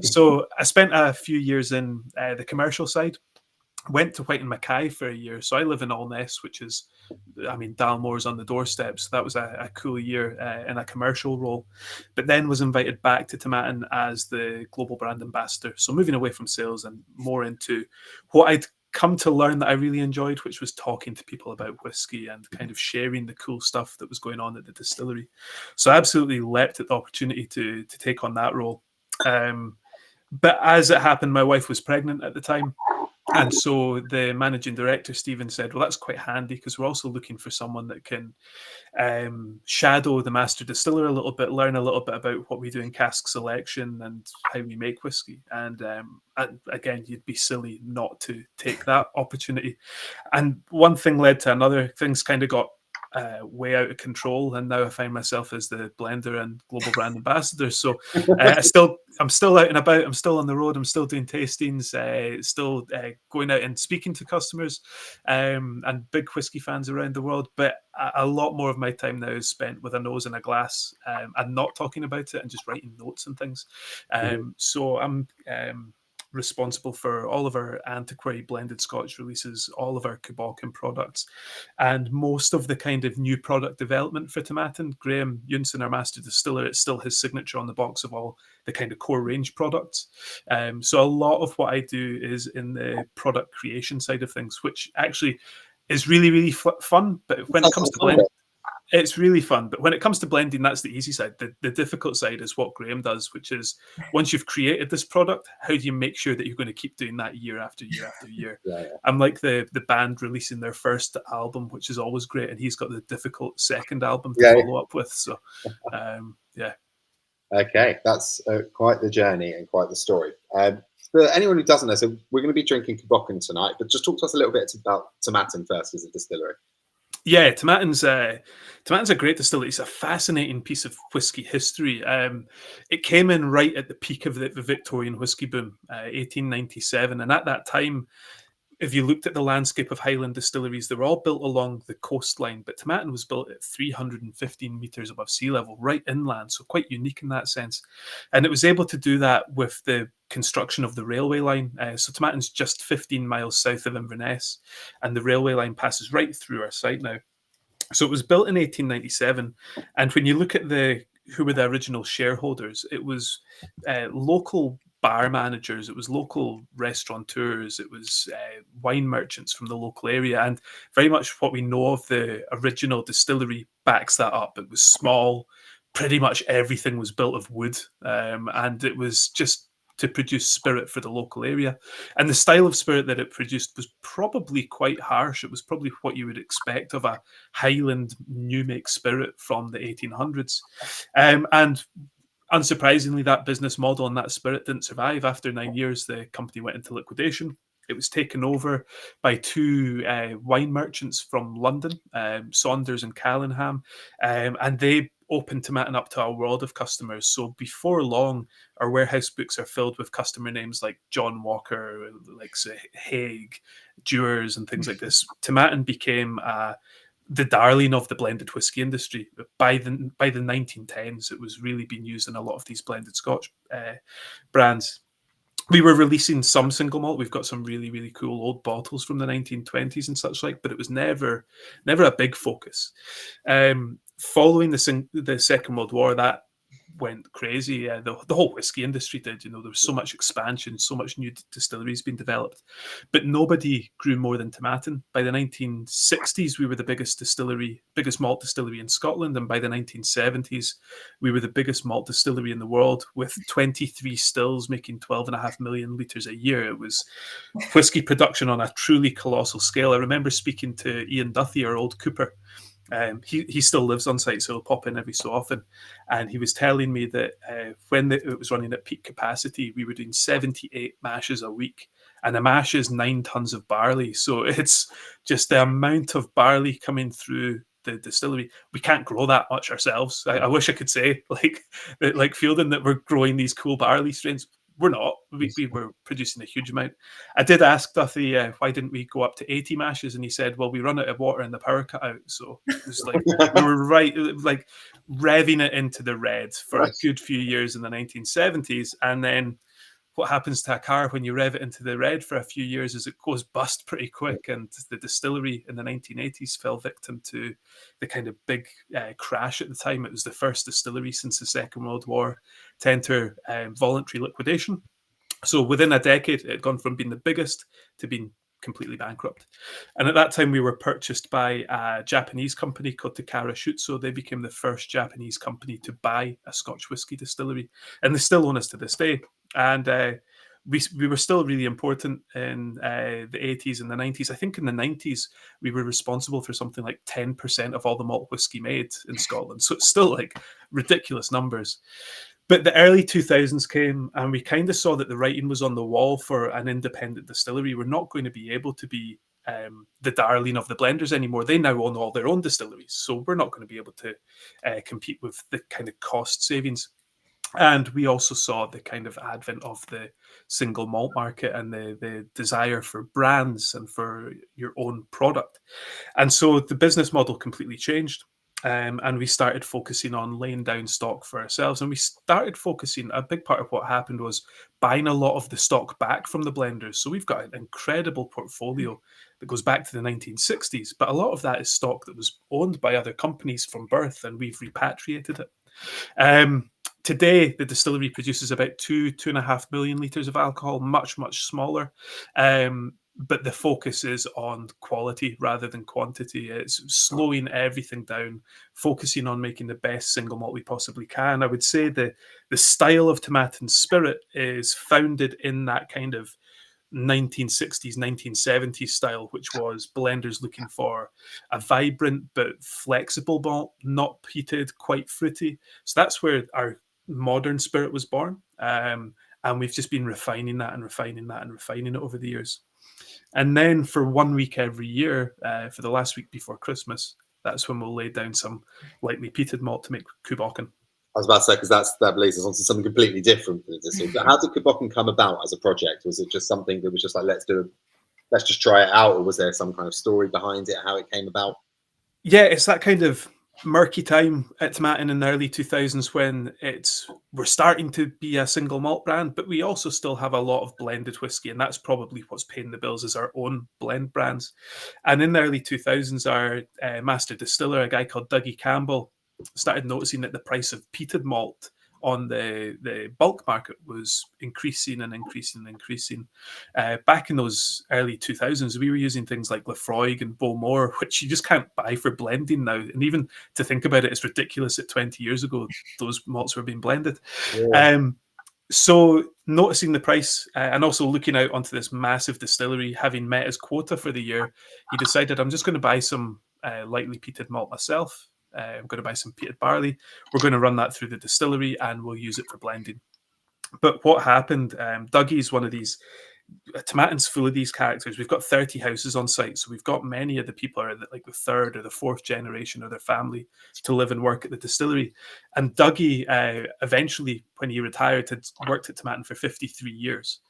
So I spent a few years in the commercial side. Went to White and Mackay for a year. So I live in Allness, which is, Dalmore's on the doorstep. So that was a cool year in a commercial role. But then was invited back to Tomatin as the global brand ambassador. So moving away from sales and more into what I'd come to learn that I really enjoyed, which was talking to people about whiskey and kind of sharing the cool stuff that was going on at the distillery. So I absolutely leapt at the opportunity to take on that role. But as it happened, my wife was pregnant at the time. And so the managing director, Stephen, said, well, that's quite handy because we're also looking for someone that can shadow the master distiller a little bit, learn a little bit about what we do in cask selection and how we make whiskey. And again, you'd be silly not to take that opportunity. And one thing led to another. Things kind of got way out of control, and now I find myself as the blender and global brand ambassador. So I'm still out and about. I'm still on the road. I'm still doing tastings. Still going out and speaking to customers and big whiskey fans around the world. But a lot more of my time now is spent with a nose in a glass and not talking about it and just writing notes and things. So I'm responsible for all of our antiquary blended Scotch releases, all of our Bocan products, and most of the kind of new product development for Tomatin. Graham Yunson, our master distiller, it's still his signature on the box of all the kind of core range products. So a lot of what I do is in the product creation side of things, which actually is really, really fun. But when it comes to blending, it's really fun. But when it comes to blending, that's the easy side. The difficult side is what Graham does, which is once you've created this product, how do you make sure that you're going to keep doing that year after year after year? I'm like the band releasing their first album, which is always great, and he's got the difficult second album to follow up with. So, yeah. Okay, that's quite the journey and quite the story. For anyone who doesn't know, so we're going to be drinking Bocan tonight, but just talk to us a little bit about Tomatin first as a distillery. Yeah, Tomatin's a great distillery. It's a fascinating piece of whiskey history. It came in right at the peak of the Victorian whiskey boom, 1897, and at that time, if you looked at the landscape of Highland distilleries, they were all built along the coastline, but Tomatin was built at 315 meters above sea level, right inland, so quite unique in that sense. And it was able to do that with the construction of the railway line. So Tomatin's just 15 miles south of Inverness, and the railway line passes right through our site now. So it was built in 1897, and when you look at who were the original shareholders, it was local bar managers, it was local restaurateurs, it was wine merchants from the local area, and very much what we know of the original distillery backs that up. It was small, pretty much everything was built of wood, and it was just to produce spirit for the local area. And the style of spirit that it produced was probably quite harsh. It was probably what you would expect of a Highland new make spirit from the 1800s. And unsurprisingly, that business model and that spirit didn't survive. After 9 years, the company went into liquidation. It was taken over by two wine merchants from London, Saunders and Callingham, and they opened Tomatin up to a world of customers. So before long, our warehouse books are filled with customer names like John Walker, like Haig, Dewars, and things like this. Tomatin became the darling of the blended whiskey industry. By the 1910s, it was really being used in a lot of these blended Scotch brands. We were releasing some single malt. We've got some really, really cool old bottles from the 1920s and such like, but it was never a big focus. Following the Second World War, that went crazy. The whole whiskey industry did. There was so much expansion, so much new distilleries being developed, but nobody grew more than Tomatin. By the 1960s, we were the biggest malt distillery in Scotland, and by the 1970s, we were the biggest malt distillery in the world, with 23 stills making 12.5 million litres a year. It was whiskey production on a truly colossal scale. I remember speaking to Ian Duthie, our old cooper. He still lives on site, so he'll pop in every so often. And he was telling me that when it was running at peak capacity, we were doing 78 mashes a week. And a mash is 9 tons of barley. So it's just the amount of barley coming through the distillery. We can't grow that much ourselves. I wish I could say, like Fielden, that we're growing these cool barley strains. We're not. We were producing a huge amount. I did ask Duthie, why didn't we go up to 80 mashes? And he said, well, we run out of water and the power cut out. So it was like, we were right, like revving it into the red for a good few years in the 1970s. And then what happens to a car when you rev it into the red for a few years is it goes bust pretty quick. And the distillery in the 1980s fell victim to the kind of big crash at the time. It was the first distillery since the Second World War to enter voluntary liquidation. So within a decade, it had gone from being the biggest to being completely bankrupt. And at that time, we were purchased by a Japanese company called Takara Shutsu. They became the first Japanese company to buy a Scotch whisky distillery, and they still own us to this day. And we were still really important in the 80s and the 90s. I think in the 90s, we were responsible for something like 10% of all the malt whiskey made in Scotland. So it's still like ridiculous numbers. But the early 2000s came, and we kind of saw that the writing was on the wall for an independent distillery. We're not going to be able to be the darling of the blenders anymore. They now own all their own distilleries. So we're not going to be able to compete with the kind of cost savings. And we also saw the kind of advent of the single malt market and the desire for brands and for your own product. And so the business model completely changed. And we started focusing on laying down stock for ourselves. And we started focusing, a big part of what happened was buying a lot of the stock back from the blenders. So we've got an incredible portfolio that goes back to the 1960s. But a lot of that is stock that was owned by other companies from birth, and we've repatriated it. Today, the distillery produces about 2.5 million litres of alcohol, much, much smaller. But the focus is on quality rather than quantity. It's slowing everything down, focusing on making the best single malt we possibly can. I would say the style of Tomatin spirit is founded in that kind of 1960s, 1970s style, which was blenders looking for a vibrant but flexible malt, not peated, quite fruity. So that's where our modern spirit was born. And we've just been refining that and refining that and refining it over the years. And then for 1 week every year, for the last week before Christmas, that's when we'll lay down some lightly peated malt to make Kubokan. I was about to say, because that leads us on to something completely different. But how did Kubokan come about as a project? Was it just something that was just like, let's just try it out, or was there some kind of story behind it, how it came about? Yeah, it's that kind of murky time at Tomatin in the early 2000s when we're starting to be a single malt brand, but we also still have a lot of blended whiskey, and that's probably what's paying the bills, is our own blend brands. And in the early 2000s, our master distiller, a guy called Dougie Campbell, started noticing that the price of peated malt on the bulk market was increasing and increasing and increasing. Back in those early 2000s, we were using things like Lefroy and Bowmore, which you just can't buy for blending now. And even to think about it, it's ridiculous that 20 years ago, those malts were being blended. Yeah. So noticing the price and also looking out onto this massive distillery, having met his quota for the year, he decided, I'm just going to buy some lightly peated malt myself. I'm going to buy some peated barley. We're going to run that through the distillery and we'll use it for blending. But what happened, Dougie's one of these, Tomatin's full of these characters. We've got 30 houses on site. So we've got many of the people are like the third or the fourth generation of their family to live and work at the distillery. And Dougie eventually, when he retired, had worked at Tomatin for 53 years.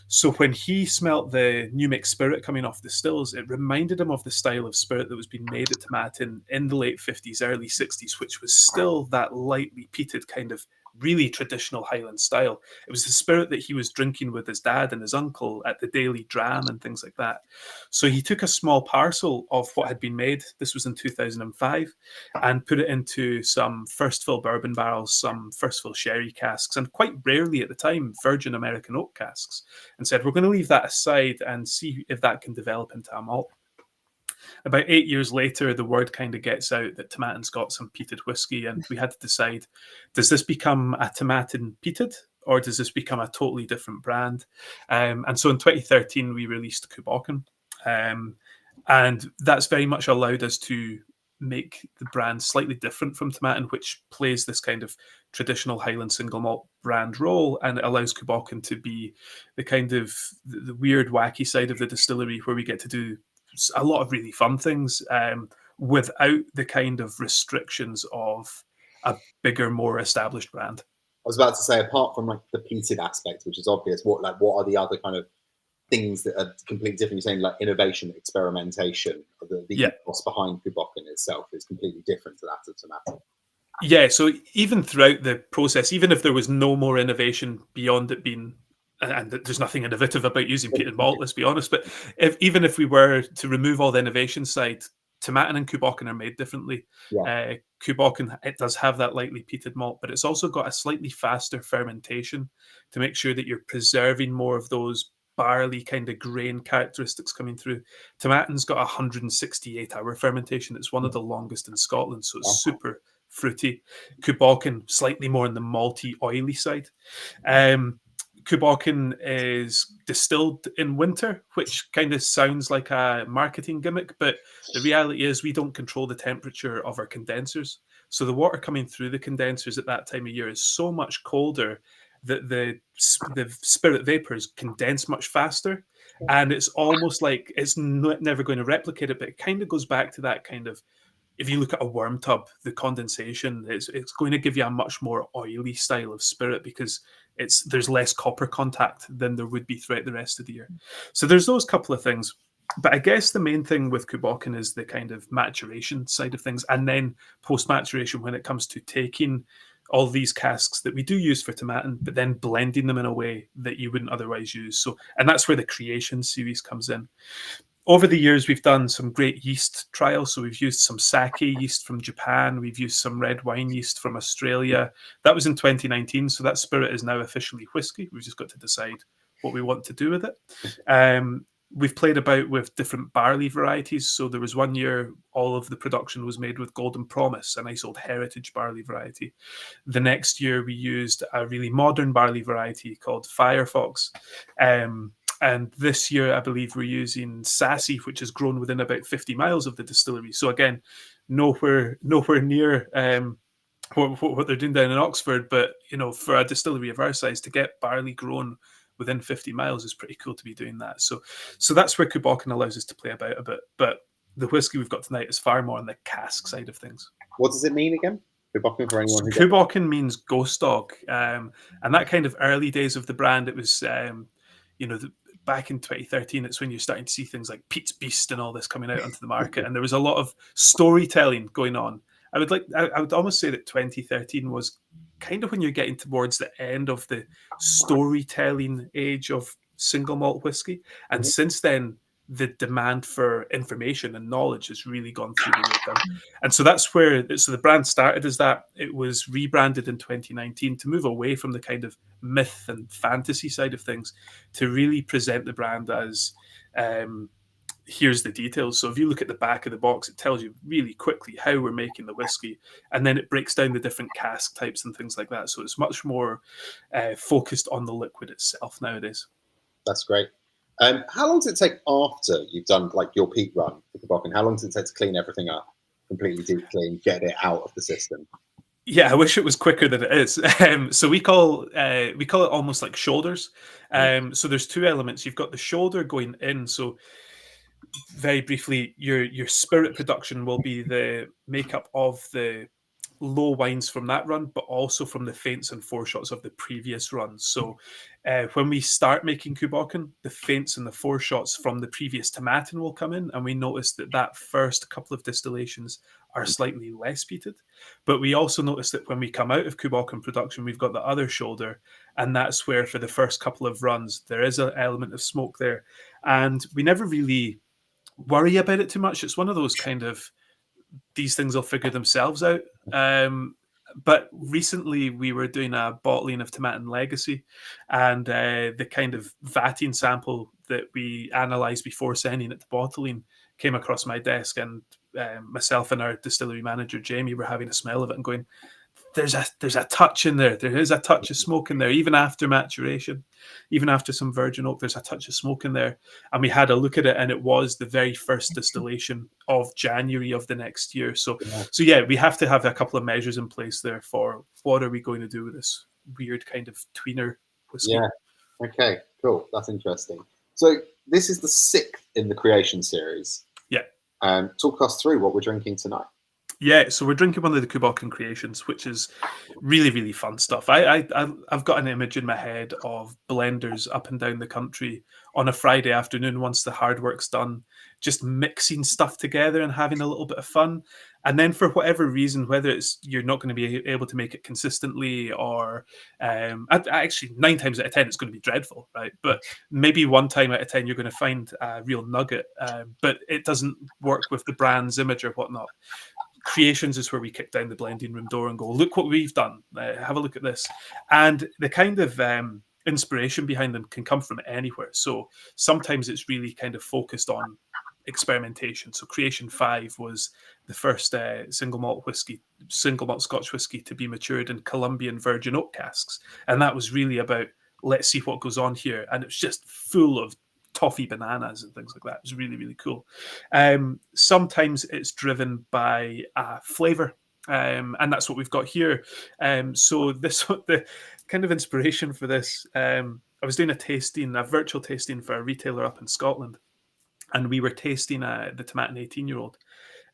So when he smelt the new mixed spirit coming off the stills, it reminded him of the style of spirit that was being made at Tomatin in the late 50s, early 60s, which was still that lightly peated kind of really traditional Highland style. It was the spirit that he was drinking with his dad and his uncle at the daily dram and things like that. So he took a small parcel of what had been made, this was in 2005, and put it into some first fill bourbon barrels, some first fill sherry casks, and quite rarely at the time, virgin American oak casks, and said, we're going to leave that aside and see if that can develop into a malt. About 8 years later, the word kind of gets out that Tomatin's got some peated whiskey, and we had to decide, does this become a Tomatin peated, or does this become a totally different brand? And so in 2013, we released Kubokan, and that's very much allowed us to make the brand slightly different from Tomatin, which plays this kind of traditional Highland single malt brand role, and it allows Kubokan to be the kind of the weird, wacky side of the distillery where we get to do a lot of really fun things without the kind of restrictions of a bigger, more established brand. I was about to say, apart from like the peated aspect, which is obvious, what are the other kind of things that are completely different? You're saying like innovation, experimentation, the ethos behind Kubokan itself is completely different to that of Tomatin. Yeah, so even throughout the process, even if there was no more innovation beyond it being, and there's nothing innovative about using peated malt, let's be honest, but even if we were to remove all the innovation side, Tomatin and Kubokan are made differently. Yeah. Kubokan, it does have that lightly peated malt, but it's also got a slightly faster fermentation to make sure that you're preserving more of those barley kind of grain characteristics coming through. Tomatin's got a 168-hour fermentation. It's one of the longest in Scotland, so it's super fruity. Bocan, slightly more on the malty, oily side. Bocan is distilled in winter, which kind of sounds like a marketing gimmick, but the reality is we don't control the temperature of our condensers. So the water coming through the condensers at that time of year is so much colder that the spirit vapors condense much faster. And it's almost like it's never going to replicate it, but it kind of goes back to that kind of, if you look at a worm tub, the condensation, it's going to give you a much more oily style of spirit because there's less copper contact than there would be throughout the rest of the year. So there's those couple of things. But I guess the main thing with Bocan is the kind of maturation side of things. And then post-maturation, when it comes to taking all these casks that we do use for Tomatin, but then blending them in a way that you wouldn't otherwise use. So, and that's where the Creation series comes in. Over the years, we've done some great yeast trials. So we've used some sake yeast from Japan. We've used some red wine yeast from Australia. That was in 2019. So that spirit is now officially whiskey. We've just got to decide what we want to do with it. We've played about with different barley varieties. So there was one year, all of the production was made with Golden Promise, a nice old heritage barley variety. The next year, we used a really modern barley variety called Firefox. And this year, I believe we're using Sassy, which is grown within about 50 miles of the distillery. So again, nowhere near what they're doing down in Oxford. But, you know, for a distillery of our size, to get barley grown within 50 miles is pretty cool to be doing that. So that's where Bocan allows us to play about a bit. But the whiskey we've got tonight is far more on the cask side of things. What does it mean again? Bocan for anyone who Bocan means ghost dog. And that kind of early days of the brand, it was, back in 2013, it's when you're starting to see things like Pete's Beast and all this coming out onto the market. And there was a lot of storytelling going on. I would almost say that 2013 was kind of when you're getting towards the end of the storytelling age of single malt whiskey. And since then, the demand for information and knowledge has really gone through the roof. And so that's where the brand started as that. It was rebranded in 2019 to move away from the kind of myth and fantasy side of things to really present the brand as here's the details. So if you look at the back of the box, it tells you really quickly how we're making the whiskey, and then it breaks down the different cask types and things like that. So it's much more focused on the liquid itself nowadays. That's great. How long does it take after you've done like your peak run with the Bocan? How long does it take to clean everything up, completely deep clean, get it out of the system? Yeah, I wish it was quicker than it is. So we call it almost like shoulders. So there's two elements. You've got the shoulder going in. So very briefly, your spirit production will be the makeup of the low wines from that run, but also from the feints and foreshots of the previous runs. So when we start making Bocan, the feints and the foreshots from the previous Tomatin will come in, and we notice that first couple of distillations are slightly less peated. But we also notice that when we come out of Bocan production, we've got the other shoulder, and that's where for the first couple of runs, there is an element of smoke there. And we never really worry about it too much. It's one of those kind of, these things will figure themselves out. But recently we were doing a bottling of Tomatin Legacy, and the kind of vatting sample that we analysed before sending it to bottling came across my desk, and myself and our distillery manager, Jamie, were having a smell of it and going, there's a touch in there. There is a touch of smoke in there, even after maturation, even after some virgin oak, there's a touch of smoke in there. And we had a look at it, and it was the very first distillation of January of the next year. So yeah, we have to have a couple of measures in place there for what are we going to do with this weird kind of tweener whiskey. Yeah. Okay, cool. That's interesting. So this is the 6th in the Creation series. Yeah. Talk us through what we're drinking tonight. Yeah, so we're drinking one of the Bocan Creations, which is really, really fun stuff. I've got an image in my head of blenders up and down the country on a Friday afternoon once the hard work's done, just mixing stuff together and having a little bit of fun. And then for whatever reason, whether it's you're not going to be able to make it consistently, or actually 9 times out of 10 it's going to be dreadful, right? But maybe 1 time out of 10 you're going to find a real nugget, but it doesn't work with the brand's image or whatnot. Creations is where we kick down the blending room door and go, look what we've done. Have a look at this. And the kind of inspiration behind them can come from anywhere. So sometimes it's really kind of focused on experimentation. So Creation 5 was the first single malt Scotch whiskey to be matured in Colombian virgin oak casks, and that was really about, let's see what goes on here, and it was just full of toffee bananas and things like that. It was really, really cool. Sometimes it's driven by flavor, and that's what we've got here. So the kind of inspiration for this, I was doing a virtual tasting for a retailer up in Scotland, and we were tasting the Tomatin 18-year-old.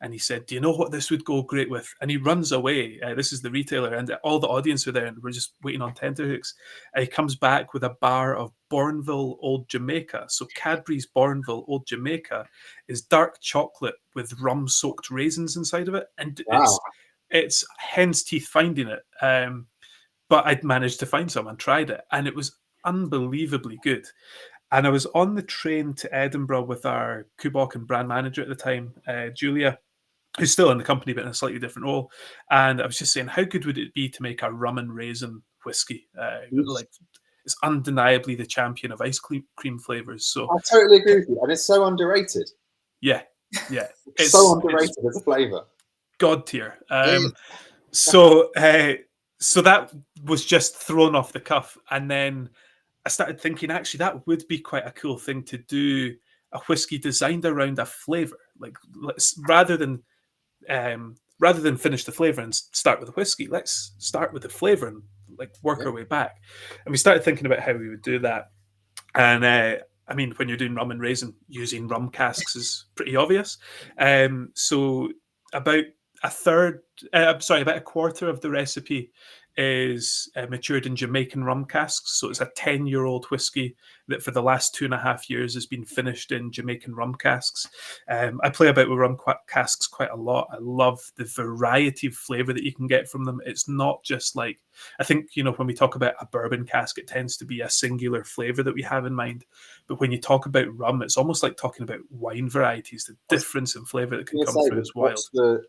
And he said, "Do you know what this would go great with?" And he runs away. This is the retailer, and all the audience are there, and we're just waiting on tenterhooks. And he comes back with a bar of Bournville Old Jamaica. So Cadbury's Bournville Old Jamaica is dark chocolate with rum-soaked raisins inside of it, and Wow. it's hen's teeth finding it. But I'd managed to find some and tried it, and it was unbelievably good. And I was on the train to Edinburgh with our Kubok and brand manager at the time, Julia, who's still in the company but in a slightly different role. And I was just saying, how good would it be to make a rum and raisin whiskey? Like, it's undeniably the champion of ice cream flavors. So I totally agree with you, and it's so underrated. Yeah, it's so underrated as a flavour. God tier. So that was just thrown off the cuff, and then I started thinking, actually, that would be quite a cool thing to do, a whiskey designed around a flavour. Like, rather than finish the flavour and start with the whiskey, let's start with the flavour and like work our way back. And we started thinking about how we would do that. And I mean, when you're doing rum and raisin, using rum casks is pretty obvious. So about a quarter of the recipe is matured in Jamaican rum casks. So it's a 10-year-old whiskey that for the last 2.5 years has been finished in Jamaican rum casks. I play about with rum casks quite a lot. I love the variety of flavor that you can get from them. It's not just like, I think, when we talk about a bourbon cask, it tends to be a singular flavor that we have in mind. But when you talk about rum, it's almost like talking about wine varieties. The difference in flavor that can come through is wild.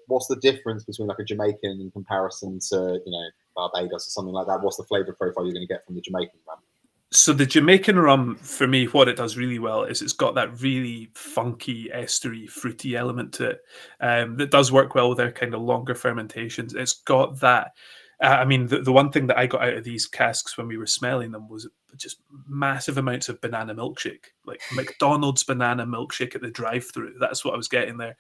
What's the difference between like a Jamaican in comparison to, Barbados or something like that? What's the flavor profile you're going to get from the Jamaican rum? So the Jamaican rum, for me, what it does really well is it's got that really funky, estery, fruity element to it that does work well with our kind of longer fermentations. It's got that. The one thing that I got out of these casks when we were smelling them was just massive amounts of banana milkshake, like McDonald's banana milkshake at the drive-through. That's what I was getting there.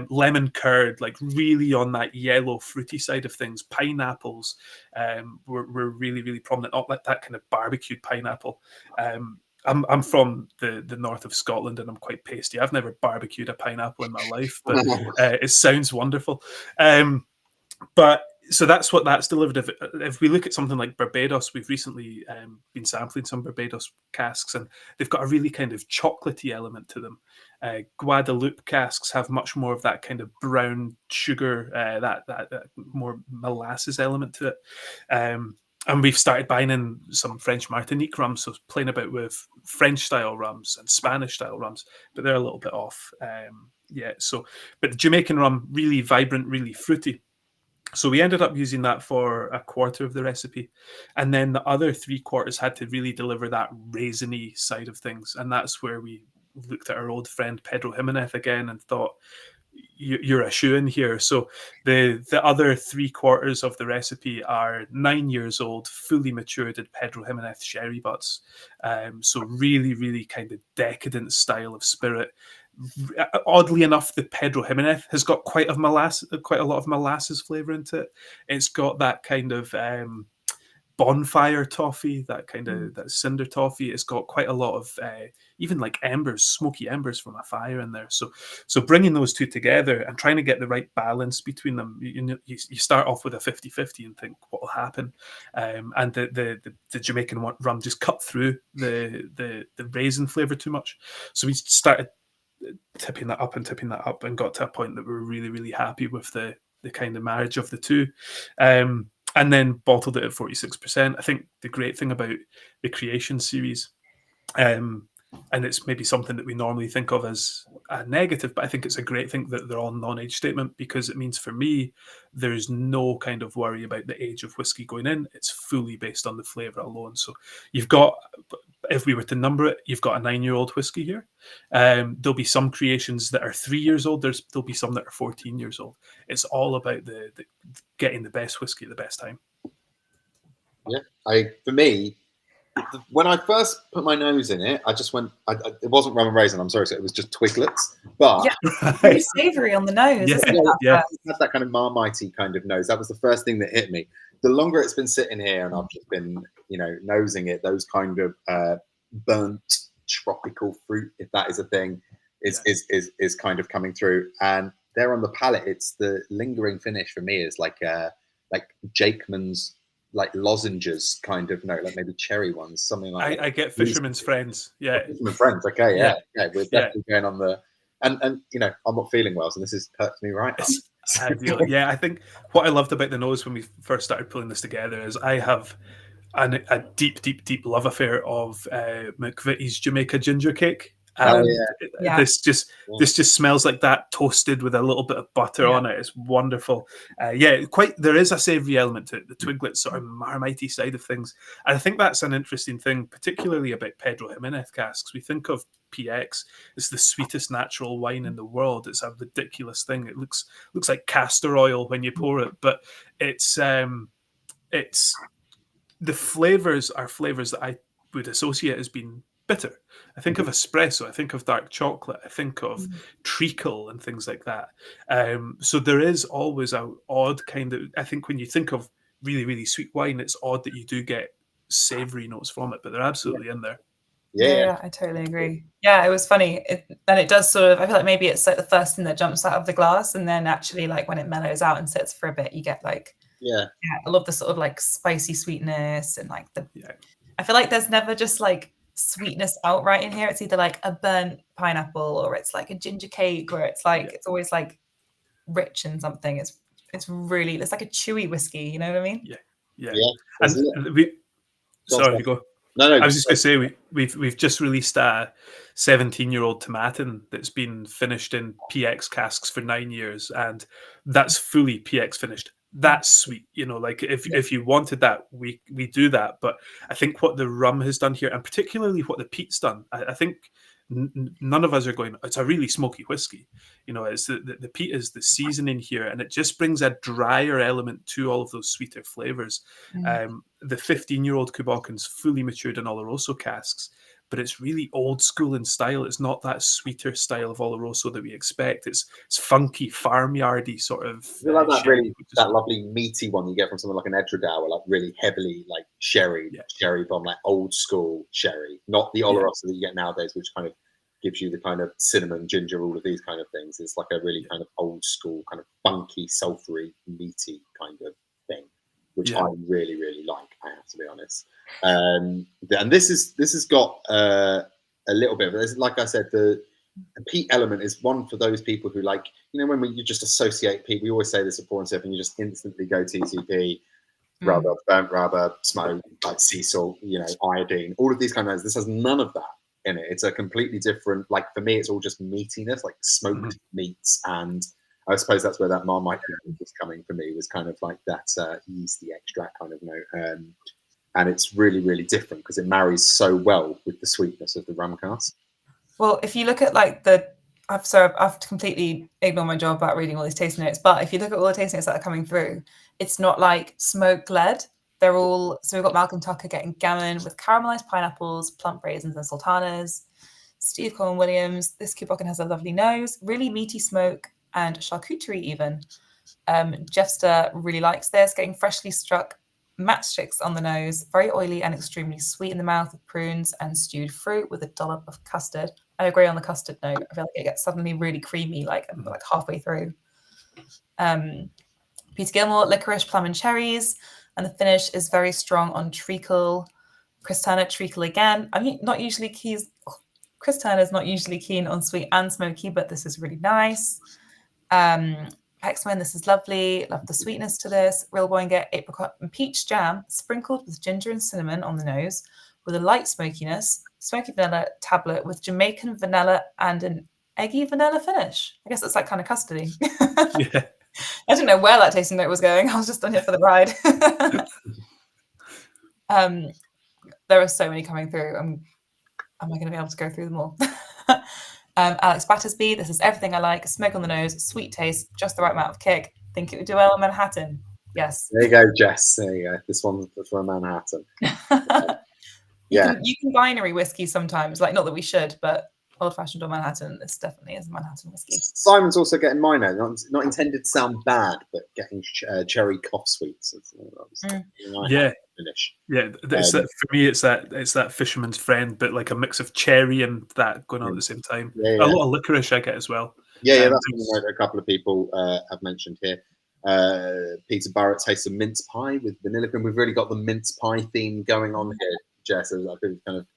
Lemon curd, like really on that yellow fruity side of things. Pineapples were really, really prominent, not like that kind of barbecued pineapple. I'm from the north of Scotland and I'm quite pasty. I've never barbecued a pineapple in my life, but it sounds wonderful. So that's what that's delivered. If we look at something like Barbados, we've recently been sampling some Barbados casks, and they've got a really kind of chocolatey element to them. Guadeloupe casks have much more of that kind of brown sugar, that more molasses element to it. And we've started buying in some French Martinique rums, so playing about with French-style rums and Spanish-style rums, but they're a little bit off. But the Jamaican rum, really vibrant, really fruity. So we ended up using that for a quarter of the recipe. And then the other 3/4 had to really deliver that raisiny side of things. And that's where we looked at our old friend Pedro Jimenez again and thought, you're a shoe in here. So the other 3/4 of the recipe are 9 years old, fully matured at Pedro Jimenez sherry butts. So really, really kind of decadent style of spirit. Oddly enough, the Pedro Jimenez has got quite a lot of molasses flavor into it. It's got that kind of bonfire toffee, that kind of that cinder toffee. It's got quite a lot of even like embers, smoky embers from a fire in there. So bringing those two together and trying to get the right balance between them, you start off with a 50-50 and think what will happen. And the Jamaican rum just cut through the raisin flavor too much. So we started tipping that up and got to a point that we were really, really happy with the kind of marriage of the two. And then bottled it at 46%. I think the great thing about the Creation series and it's maybe something that we normally think of as a negative, but I think it's a great thing that they're all non-age statement, because it means for me there's no kind of worry about the age of whiskey going in. It's fully based on the flavour alone. So you've got, if we were to number it, you've got a 9-year-old whiskey here. There'll be some creations that are 3 years old. There'll be some that are 14 years old. It's all about the getting the best whiskey at the best time. Yeah, for me, when I first put my nose in it, I just went. It wasn't rum and raisin. I'm sorry, so it was just twiglets. But really savoury on the nose. Yeah, Isn't it? yeah. It had that kind of marmitey kind of nose. That was the first thing that hit me. The longer it's been sitting here, and I've just been, nosing it, those kind of burnt tropical fruit, if that is a thing, is kind of coming through. And there on the palate, it's the lingering finish for me is like Jakeman's, like lozenges kind of note, like maybe cherry ones, something like that. I get Fisherman's Friends. Yeah. Fisherman's Friends. Okay. Yeah. We're definitely going on the, and I'm not feeling well, so this has perked me right up. Ideal. Yeah, I think what I loved about the nose when we first started pulling this together is I have a deep love affair of McVitie's Jamaica ginger cake. And this just smells like that, toasted with a little bit of butter on it. It's wonderful. There is a savoury element to it, the twiglet sort of marmitey side of things. And I think that's an interesting thing, particularly about Pedro Jimenez casks. We think of PX as the sweetest natural wine in the world. It's a ridiculous thing. It looks like castor oil when you pour it, but it's the flavours are flavours that I would associate as being bitter. I think of espresso, I think of dark chocolate, I think of treacle and things like that. So there is always an odd kind of, I think when you think of really, really sweet wine, it's odd that you do get savoury notes from it, but they're absolutely in there. Yeah, I totally agree. Yeah, it was funny. And it does sort of, I feel like maybe it's like the first thing that jumps out of the glass, and then actually like when it mellows out and sits for a bit, you get like, I love the sort of like spicy sweetness and like I feel like there's never just like sweetness outright in here. It's either like a burnt pineapple or it's like a ginger cake, or it's like it's always like rich in something. It's like a chewy whiskey, you know what I mean? And sorry, you go. No, I was just going to say we've just released a 17-year-old Tomatin that's been finished in PX casks for 9 years, and that's fully PX finished. That's sweet, like if you wanted that, we do that. But I think what the rum has done here, and particularly what the peat's done, I think none of us are going, it's a really smoky whiskey. It's the peat is the seasoning here, and it just brings a drier element to all of those sweeter flavors. The 15-year-old Kubokan's fully matured in Oloroso casks, but it's really old school in style. It's not that sweeter style of Oloroso that we expect. It's funky, farmyardy sort of. I like that lovely meaty one you get from something like an Edredauer, like really heavily like sherry bomb, like old school sherry, not the Oloroso that you get nowadays, which kind of gives you the kind of cinnamon, ginger, all of these kind of things. It's like a really kind of old school, kind of funky, sulphury, meaty kind of thing, which I really, really like, I have to be honest. And this has got a little bit of it. Like I said, the peat element is one for those people who like, when you just associate peat, we always say this at Pour and Sip, and you just instantly go TCP, rubber, burnt rubber, smoke, like sea salt, iodine, all of these kind of things. This has none of that in it. It's a completely different, like for me, it's all just meatiness, like smoked meats. And I suppose that's where that Marmite was coming for me, was kind of like that yeasty extract kind of note. And it's really, really different because it marries so well with the sweetness of the rum cask. Well, if you look at like I've completely ignored my job about reading all these tasting notes, but if you look at all the tasting notes that are coming through, it's not like smoke led. They're all, so we've got Malcolm Tucker getting gammon with caramelized pineapples, plump raisins and sultanas. Steve Colin Williams, this Kubokan has a lovely nose, really meaty smoke and charcuterie even. Jeffster really likes this, getting freshly struck matchsticks on the nose, very oily and extremely sweet in the mouth with prunes and stewed fruit with a dollop of custard. I agree on the custard note. I feel like it gets suddenly really creamy, like halfway through. Peter Gilmore, licorice, plum and cherries. And the finish is very strong on treacle. Chris Turner, treacle again. I mean, Chris Turner's not usually keen on sweet and smoky, but this is really nice. Hexman, this is lovely. Love the sweetness to this. Real Boinget, apricot and peach jam sprinkled with ginger and cinnamon on the nose with a light smokiness, smoky vanilla tablet with Jamaican vanilla and an eggy vanilla finish. I guess it's like kind of custardy. Yeah. I didn't know where that tasting note was going. I was just on here for the ride. There are so many coming through. Am I going to be able to go through them all? Alex Battersby, this is everything I like. Smoke on the nose, sweet taste, just the right amount of kick. Think it would do well in Manhattan. Yes. There you go, Jess. There you go. This one's for Manhattan. You can binary whiskey sometimes, like not that we should, but old-fashioned or Manhattan, this definitely is a Manhattan whiskey. Simon's also getting mine now. Not intended to sound bad, but getting cherry cough sweets. Yeah. Finish. Yeah, for me, it's that fisherman's friend, but like a mix of cherry and that going on at the same time. Yeah, yeah. A lot of licorice I get as well. Yeah, that's something that a couple of people have mentioned here. Peter Barrett tastes of mince pie with vanilla cream. We've really got the mince pie theme going on here, Jess. I think it's kind of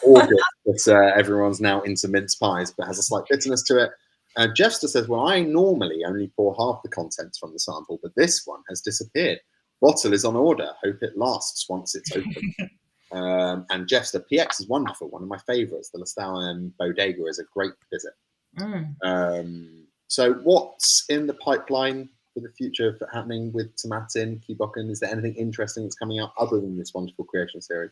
August that everyone's now into mince pies, but has a slight bitterness to it. Jeffster says, well, I normally only pour half the contents from the sample, but this one has disappeared. Bottle is on order. Hope it lasts once it's open. And Jeffster, PX is wonderful. One of my favorites. The Lestau Bodega is a great visit. So what's in the pipeline for the future happening with Tomatin, Bocan? Is there anything interesting that's coming out other than this wonderful creation series?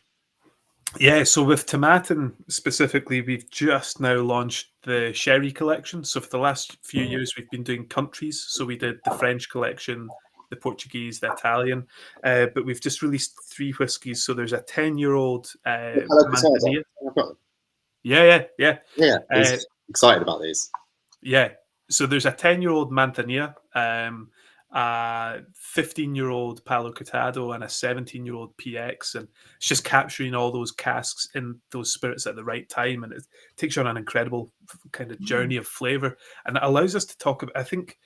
Yeah, so with Tomatin specifically, we've just now launched the sherry collection. So for the last few years, we've been doing countries. So we did the French collection, the Portuguese, the Italian, but we've just released 3 whiskies. So there's a 10-year-old Manzanilla. Yeah. Excited about these. Yeah, so there's a 10-year-old Manzanilla, a 15-year-old Palo Cortado, and a 17-year-old PX, and it's just capturing all those casks in those spirits at the right time, and it takes you on an incredible kind of journey of flavor, and it allows us to talk about, I think,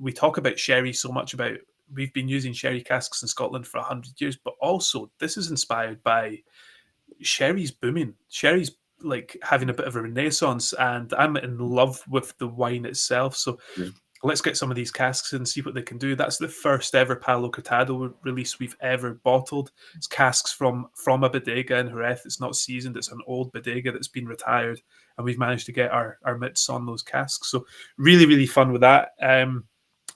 we talk about sherry so much about, we've been using sherry casks in Scotland for 100 years, but also this is inspired by sherry's booming. Sherry's like having a bit of a renaissance, and I'm in love with the wine itself. So let's get some of these casks and see what they can do. That's the first ever Palo Cortado release we've ever bottled. It's casks from a bodega in Jerez. It's not seasoned. It's an old bodega that's been retired, and we've managed to get our mitts on those casks. So really, really fun with that. And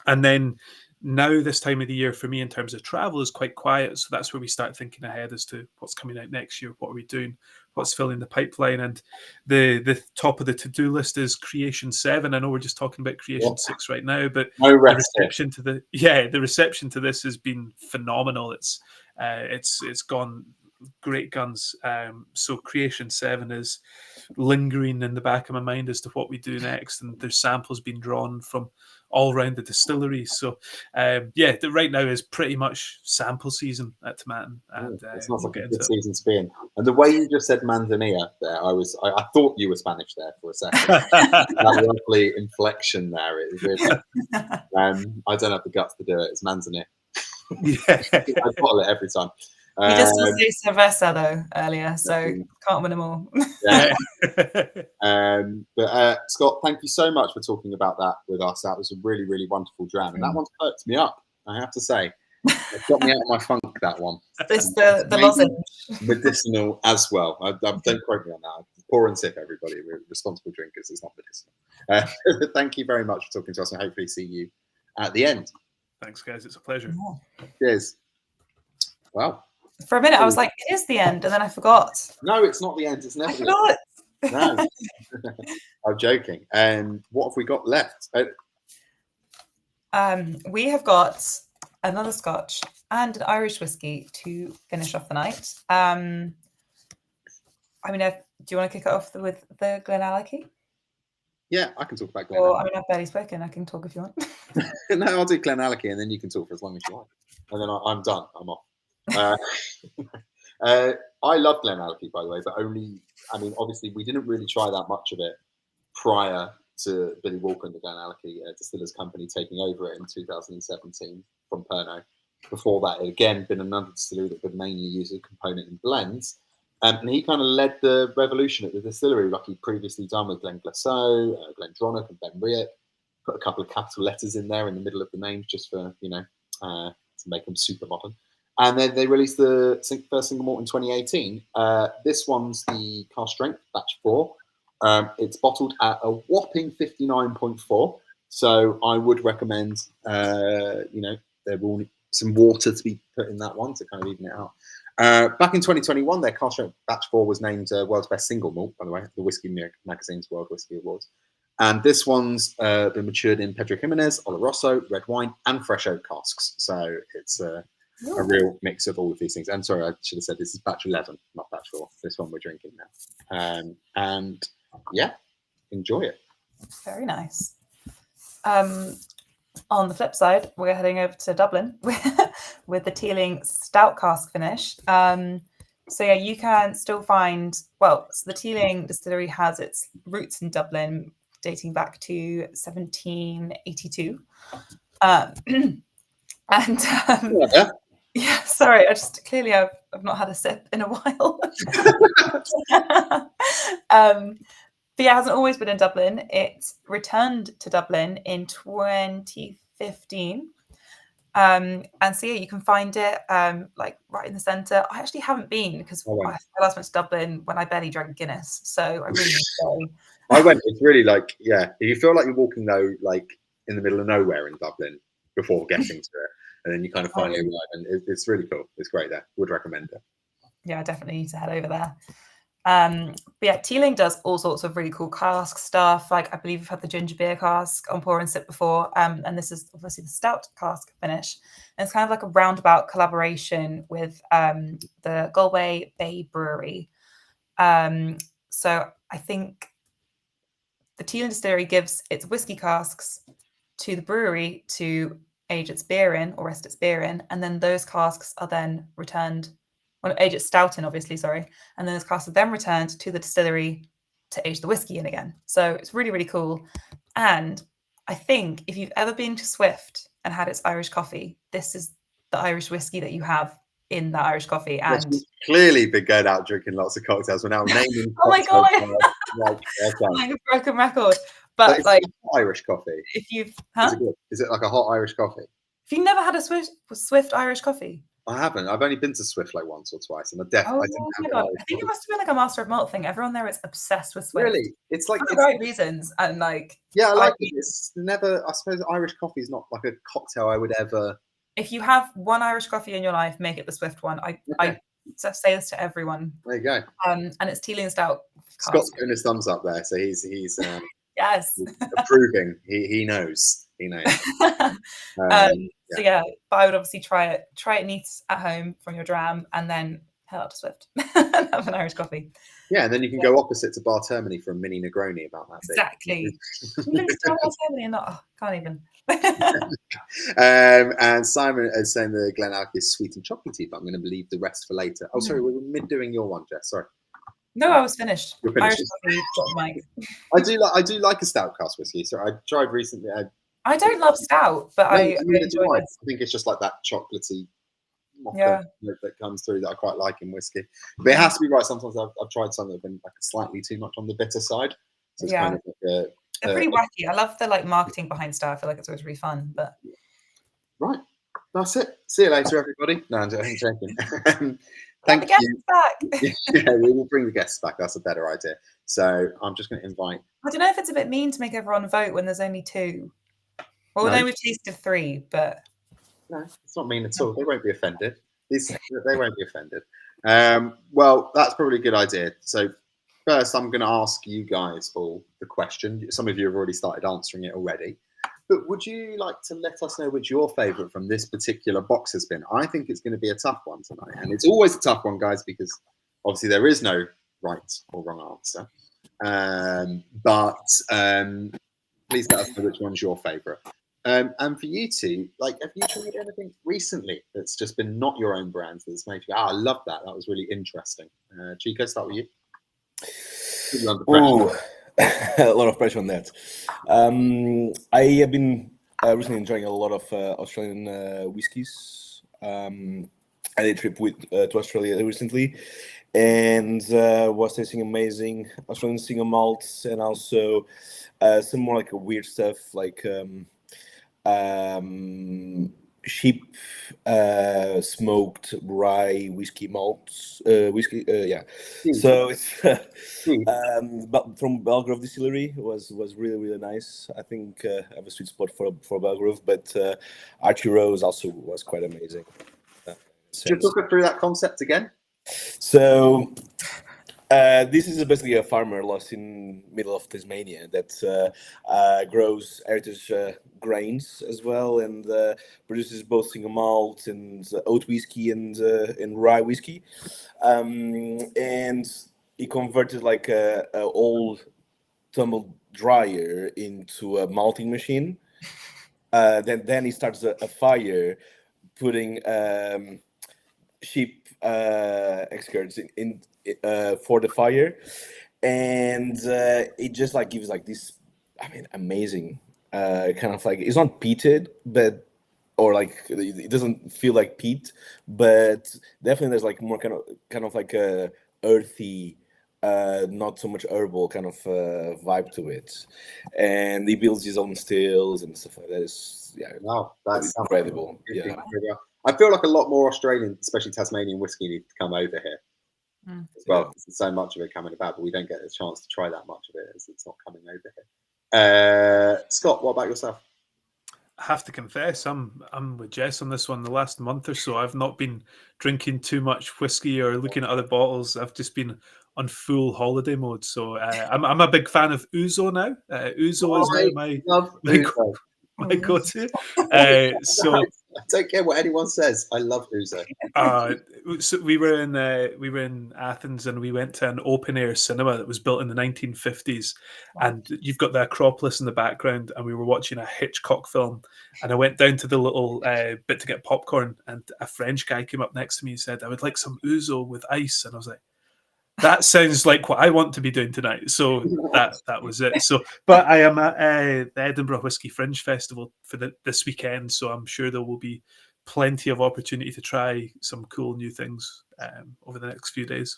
then now this time of the year for me in terms of travel is quite quiet. So that's where we start thinking ahead as to what's coming out next year. What are we doing? What's filling the pipeline? And the top of the to-do list is Creation 7. I know we're just talking about Creation 6 right now, but the reception to this has been phenomenal. It's gone great guns. So Creation 7 is lingering in the back of my mind as to what we do next, and there's samples being drawn from all around the distillery. So right now is pretty much sample season at Tomatin, and it's not like a good season to be in. And the way you just said Manzanilla there, I thought you were Spanish there for a second. That lovely inflection there, it really, I don't have the guts to do it. It's Manzanilla. I bottle it every time. You just say cerveza though earlier, so can't win them all. But Scott, thank you so much for talking about that with us. That was a really, really wonderful dram, and that one's perked me up, I have to say. It got me out of my funk, that one. It's the lozenge. Medicinal as well. Don't quote me on that. Pour and sip, everybody. We're responsible drinkers. It's not medicinal. Thank you very much for talking to us, and hopefully see you at the end. Thanks, guys. It's a pleasure. Cheers. Well. For a minute, I was like, it is the end, and then I forgot. No, it's not the end. It's never the end. No. I'm joking. And what have we got left? We have got another Scotch and an Irish whiskey to finish off the night. Do you want to kick it off with the GlenAllachie? Yeah, I can talk about GlenAllachie. I've barely spoken. I can talk if you want. No, I'll do GlenAllachie, and then you can talk for as long as you like. And then I'm done. I'm off. I love GlenAllachie, by the way, but obviously we didn't really try that much of it prior to Billy Walker and the GlenAllachie Distillers Company taking over it in 2017 from Pernod. Before that, it had again been another distillery that would mainly use a component in blends. And he kind of led the revolution at the distillery, like he'd previously done with Glenglassaugh, Glendronach, and Ben Riach. Put a couple of capital letters in there in the middle of the names just for, to make them super modern. And then they released the first single malt in 2018. This one's the cask strength, batch 4. It's bottled at a whopping 59.4. So I would recommend, there will need some water to be put in that one to kind of even it out. Back in 2021, their cask strength batch 4 was named World's Best Single Malt, by the way, the Whiskey Magazine's World Whiskey Awards. And this one's been matured in Pedro Jimenez, Oloroso, red wine, and fresh oak casks. So it's a real mix of all of these things. I'm sorry, I should have said this is batch 11, not batch 4. This one we're drinking now. And yeah, enjoy it. Very nice. On the flip side, we're heading over to Dublin with the Teeling Stout Cask finish. So yeah, you can still find, so the Teeling distillery has its roots in Dublin dating back to 1782. Yeah, sorry, I've not had a sip in a while. But yeah, it hasn't always been in Dublin. It returned to Dublin in 2015. And so yeah, you can find it like right in the centre. I actually haven't been because I last went to Dublin when I barely drank Guinness. So I really need to go. I went, it's really like, you feel like you're walking though, like in the middle of nowhere in Dublin before getting to it. And then you kind of finally arrive, and it's really cool. It's great there. Would recommend it. Yeah, I definitely need to head over there. But yeah, Teeling does all sorts of really cool cask stuff. Like I believe we've had the ginger beer cask on Pour and Sip before, and this is obviously the stout cask finish. And it's kind of like a roundabout collaboration with the Galway Bay Brewery. So I think the Teeling distillery gives its whiskey casks to the brewery to age its beer in or rest its beer in, and then those casks are then returned. Age its stout in, obviously, sorry. And then those casks are then returned to the distillery to age the whiskey in again. So it's really, really cool. And I think if you've ever been to Swift and had its Irish coffee, this is the Irish whiskey that you have in the Irish coffee. And yes, clearly been going out drinking lots of cocktails. We're now naming oh my God. Like a broken record. But like Irish coffee. If you've Is it like a hot Irish coffee? If you've never had a Swift Irish coffee. I haven't. I've only been to Swift like once or twice, and I definitely didn't have it. I think it must have been like a Master of Malt thing. Everyone there is obsessed with Swift. Really, it's like for the right reasons, and like I like it. It's never. I suppose Irish coffee is not like a cocktail I would ever. If you have one Irish coffee in your life, make it the Swift one. I say this to everyone. There you go. And it's Teeling Stout. Scott's putting his thumbs up there, so he's yes approving. He knows. He knows. So yeah, but I would obviously try it neat at home from your dram, and then head out to Swift and have an Irish coffee. Yeah, and then you can go opposite to Bar Termini for a mini Negroni about that. Exactly. Can't even. And Simon is saying the GlenAllachie is sweet and chocolatey, but I'm going to leave the rest for later. Oh, sorry, we were mid doing your one, Jess. Sorry. No, I was finished. You're finished. I do like a stout cask whiskey. So I tried recently. I don't love stout, but I enjoy it. I think it's just like that chocolatey that comes through that I quite like in whiskey. But it has to be right. Sometimes I've tried some that have been like slightly too much on the bitter side. So it's kind of like they're pretty wacky. I love the like marketing behind stuff. I feel like it's always really fun. But right, that's it. See you later, everybody. No, I'm joking. Thank you. Back. Yeah, we will bring the guests back. That's a better idea. So I'm just going to invite. I don't know if it's a bit mean to make everyone vote when there's only 2. Well, no, we've tasted 3, but no, it's not mean at all. They won't be offended. They won't be offended. Well, that's probably a good idea. So first, I'm going to ask you guys all the question. Some of you have already started answering it already. But would you like to let us know which your favourite from this particular box has been? I think it's going to be a tough one tonight. And it's always a tough one, guys, because obviously there is no right or wrong answer. But please let us know which one's your favourite. And for you two, like, have you tried anything recently that's just been not your own brand that's made you go, I love that. That was really interesting. Chico, start with you. Oh, a lot of pressure on that. I have been recently enjoying a lot of Australian whiskies. I did a trip to Australia recently, and was tasting amazing Australian single malts, and also some more like weird stuff like sheep smoked rye whiskey malts. Whiskey, yeah. So it's but from Belgrove Distillery. It was really nice. I think I have a sweet spot for Belgrove, but Archie Rose also was quite amazing. Could you talk us through that concept again? So this is basically a farmer lost in middle of Tasmania that grows heritage grains as well, and produces both single malt and oat whiskey and rye whiskey, and he converted like a old tumble dryer into a malting machine. Then he starts a fire, putting sheep excurts in for the fire, and it just like gives like this, I mean, amazing kind of like, it's not peated, but or like it doesn't feel like peat, but definitely there's like more kind of like a earthy, not so much herbal kind of vibe to it, and he builds his own stills and stuff like that. Is Wow, that's incredible. Yeah. I feel like a lot more Australian, especially Tasmanian whiskey, need to come over here as well. There's so much of it coming about, but we don't get a chance to try that much of it as it's not coming over here. Scott, what about yourself? I have to confess, I'm with Jess on this one. The last month or so, I've not been drinking too much whiskey or looking at other bottles. I've just been on full holiday mode. So I'm a big fan of Ouzo now. Ouzo is now my go-to. So I don't care what anyone says. I love Ouzo. So we were in Athens, and we went to an open air cinema that was built in the 1950s, and you've got the Acropolis in the background, and we were watching a Hitchcock film, and I went down to the little bit to get popcorn, and a French guy came up next to me and said, "I would like some Ouzo with ice," and I was like, that sounds like what I want to be doing tonight. So that was it. So, but I am at the Edinburgh Whisky Fringe Festival for this weekend, so I'm sure there will be plenty of opportunity to try some cool new things over the next few days.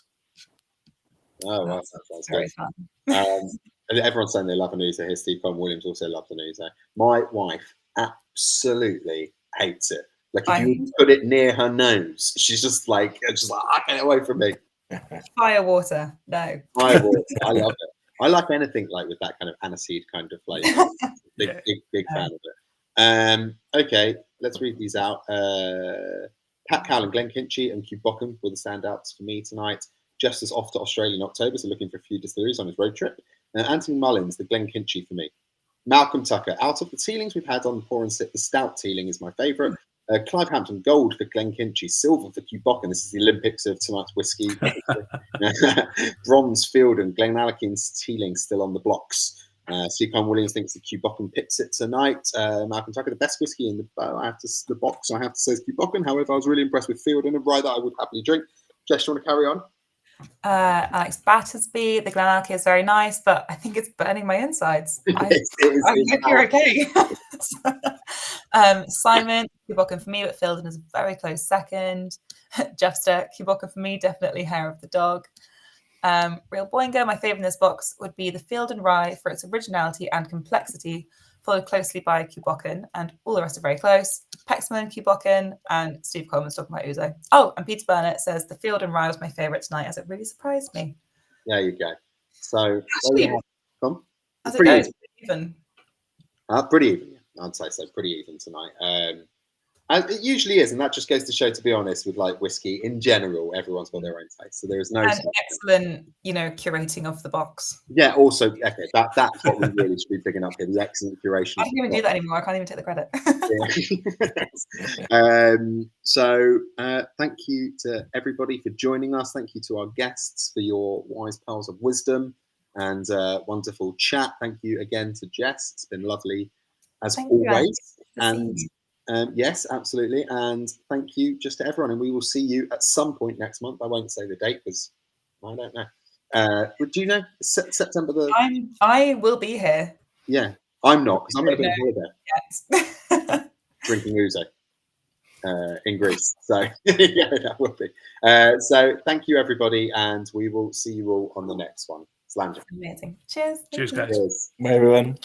Oh, wow, that's very fun. And everyone's saying they love an Ouzo here. Steve Conn Williams also loves an Ouzo. My wife absolutely hates it. Like if you put it near her nose, she's just like, get away from me. Firewater, no. Firewater, I love it. I like anything like with that kind of aniseed kind of flavor. Big fan of it. Okay, let's read these out. Pat Cowell and Glenkinchie and Kew Bocan were the standouts for me tonight. Jess is off to Australia in October, so looking for a few distilleries on his road trip. Anthony Mullins, the Glenkinchie for me. Malcolm Tucker, out of the Teelings we've had on Pour and Sip, the Stout Teeling is my favourite. Clive Hampton, gold for Glenkinchie, silver for Kew Bocan. This is the Olympics of tonight's whiskey. Bronze, Fielden, GlenAllachie and Teeling still on the blocks. Steve Conn Williams thinks the Kew Bocan picks it tonight. Malcolm Tucker, the best whiskey in the box, I have to say, is Kew Bocan. However, I was really impressed with Fielden, a rye that I would happily drink. Jess, you want to carry on? Alex Battersby, the GlenAllachie is very nice, but I think it's burning my insides. I hope you're okay. Simon, Kew Bocan for me, but Fielden is a very close second. Jeffster, Kew Bocan for me, definitely hair of the dog. Real Boingo, my favourite in this box would be the Fielden Rye for its originality and complexity, followed closely by Kew Bocan, and all the rest are very close. Pexman, Kew Bocan, and Steve Coleman's talking about Ouzo. Oh, and Peter Burnett says the Fielden Rye was my favourite tonight, as it really surprised me. There you go. So, pretty even. Pretty even, I'd say so. Pretty even tonight. And it usually is, and that just goes to show, to be honest, with like whiskey in general, everyone's got their own taste. So there is no excellent, curating of the box. Yeah, also, okay, that's what we really should be picking up here, the excellent curation. I can't even do that anymore. I can't even take the credit. So thank you to everybody for joining us. Thank you to our guests for your wise pearls of wisdom and wonderful chat. Thank you again to Jess. It's been lovely as always. Yes, absolutely. And thank you just to everyone. And we will see you at some point next month. I won't say the date because I don't know. Do you know September the? I will be here. Yeah, I'm not because I'm going to be on holiday. Drinking Ouzo in Greece. So yeah, that will be. So thank you everybody, and we will see you all on the next one. Slam. Amazing. Cheers. Cheers, guys. Cheers. Bye everyone.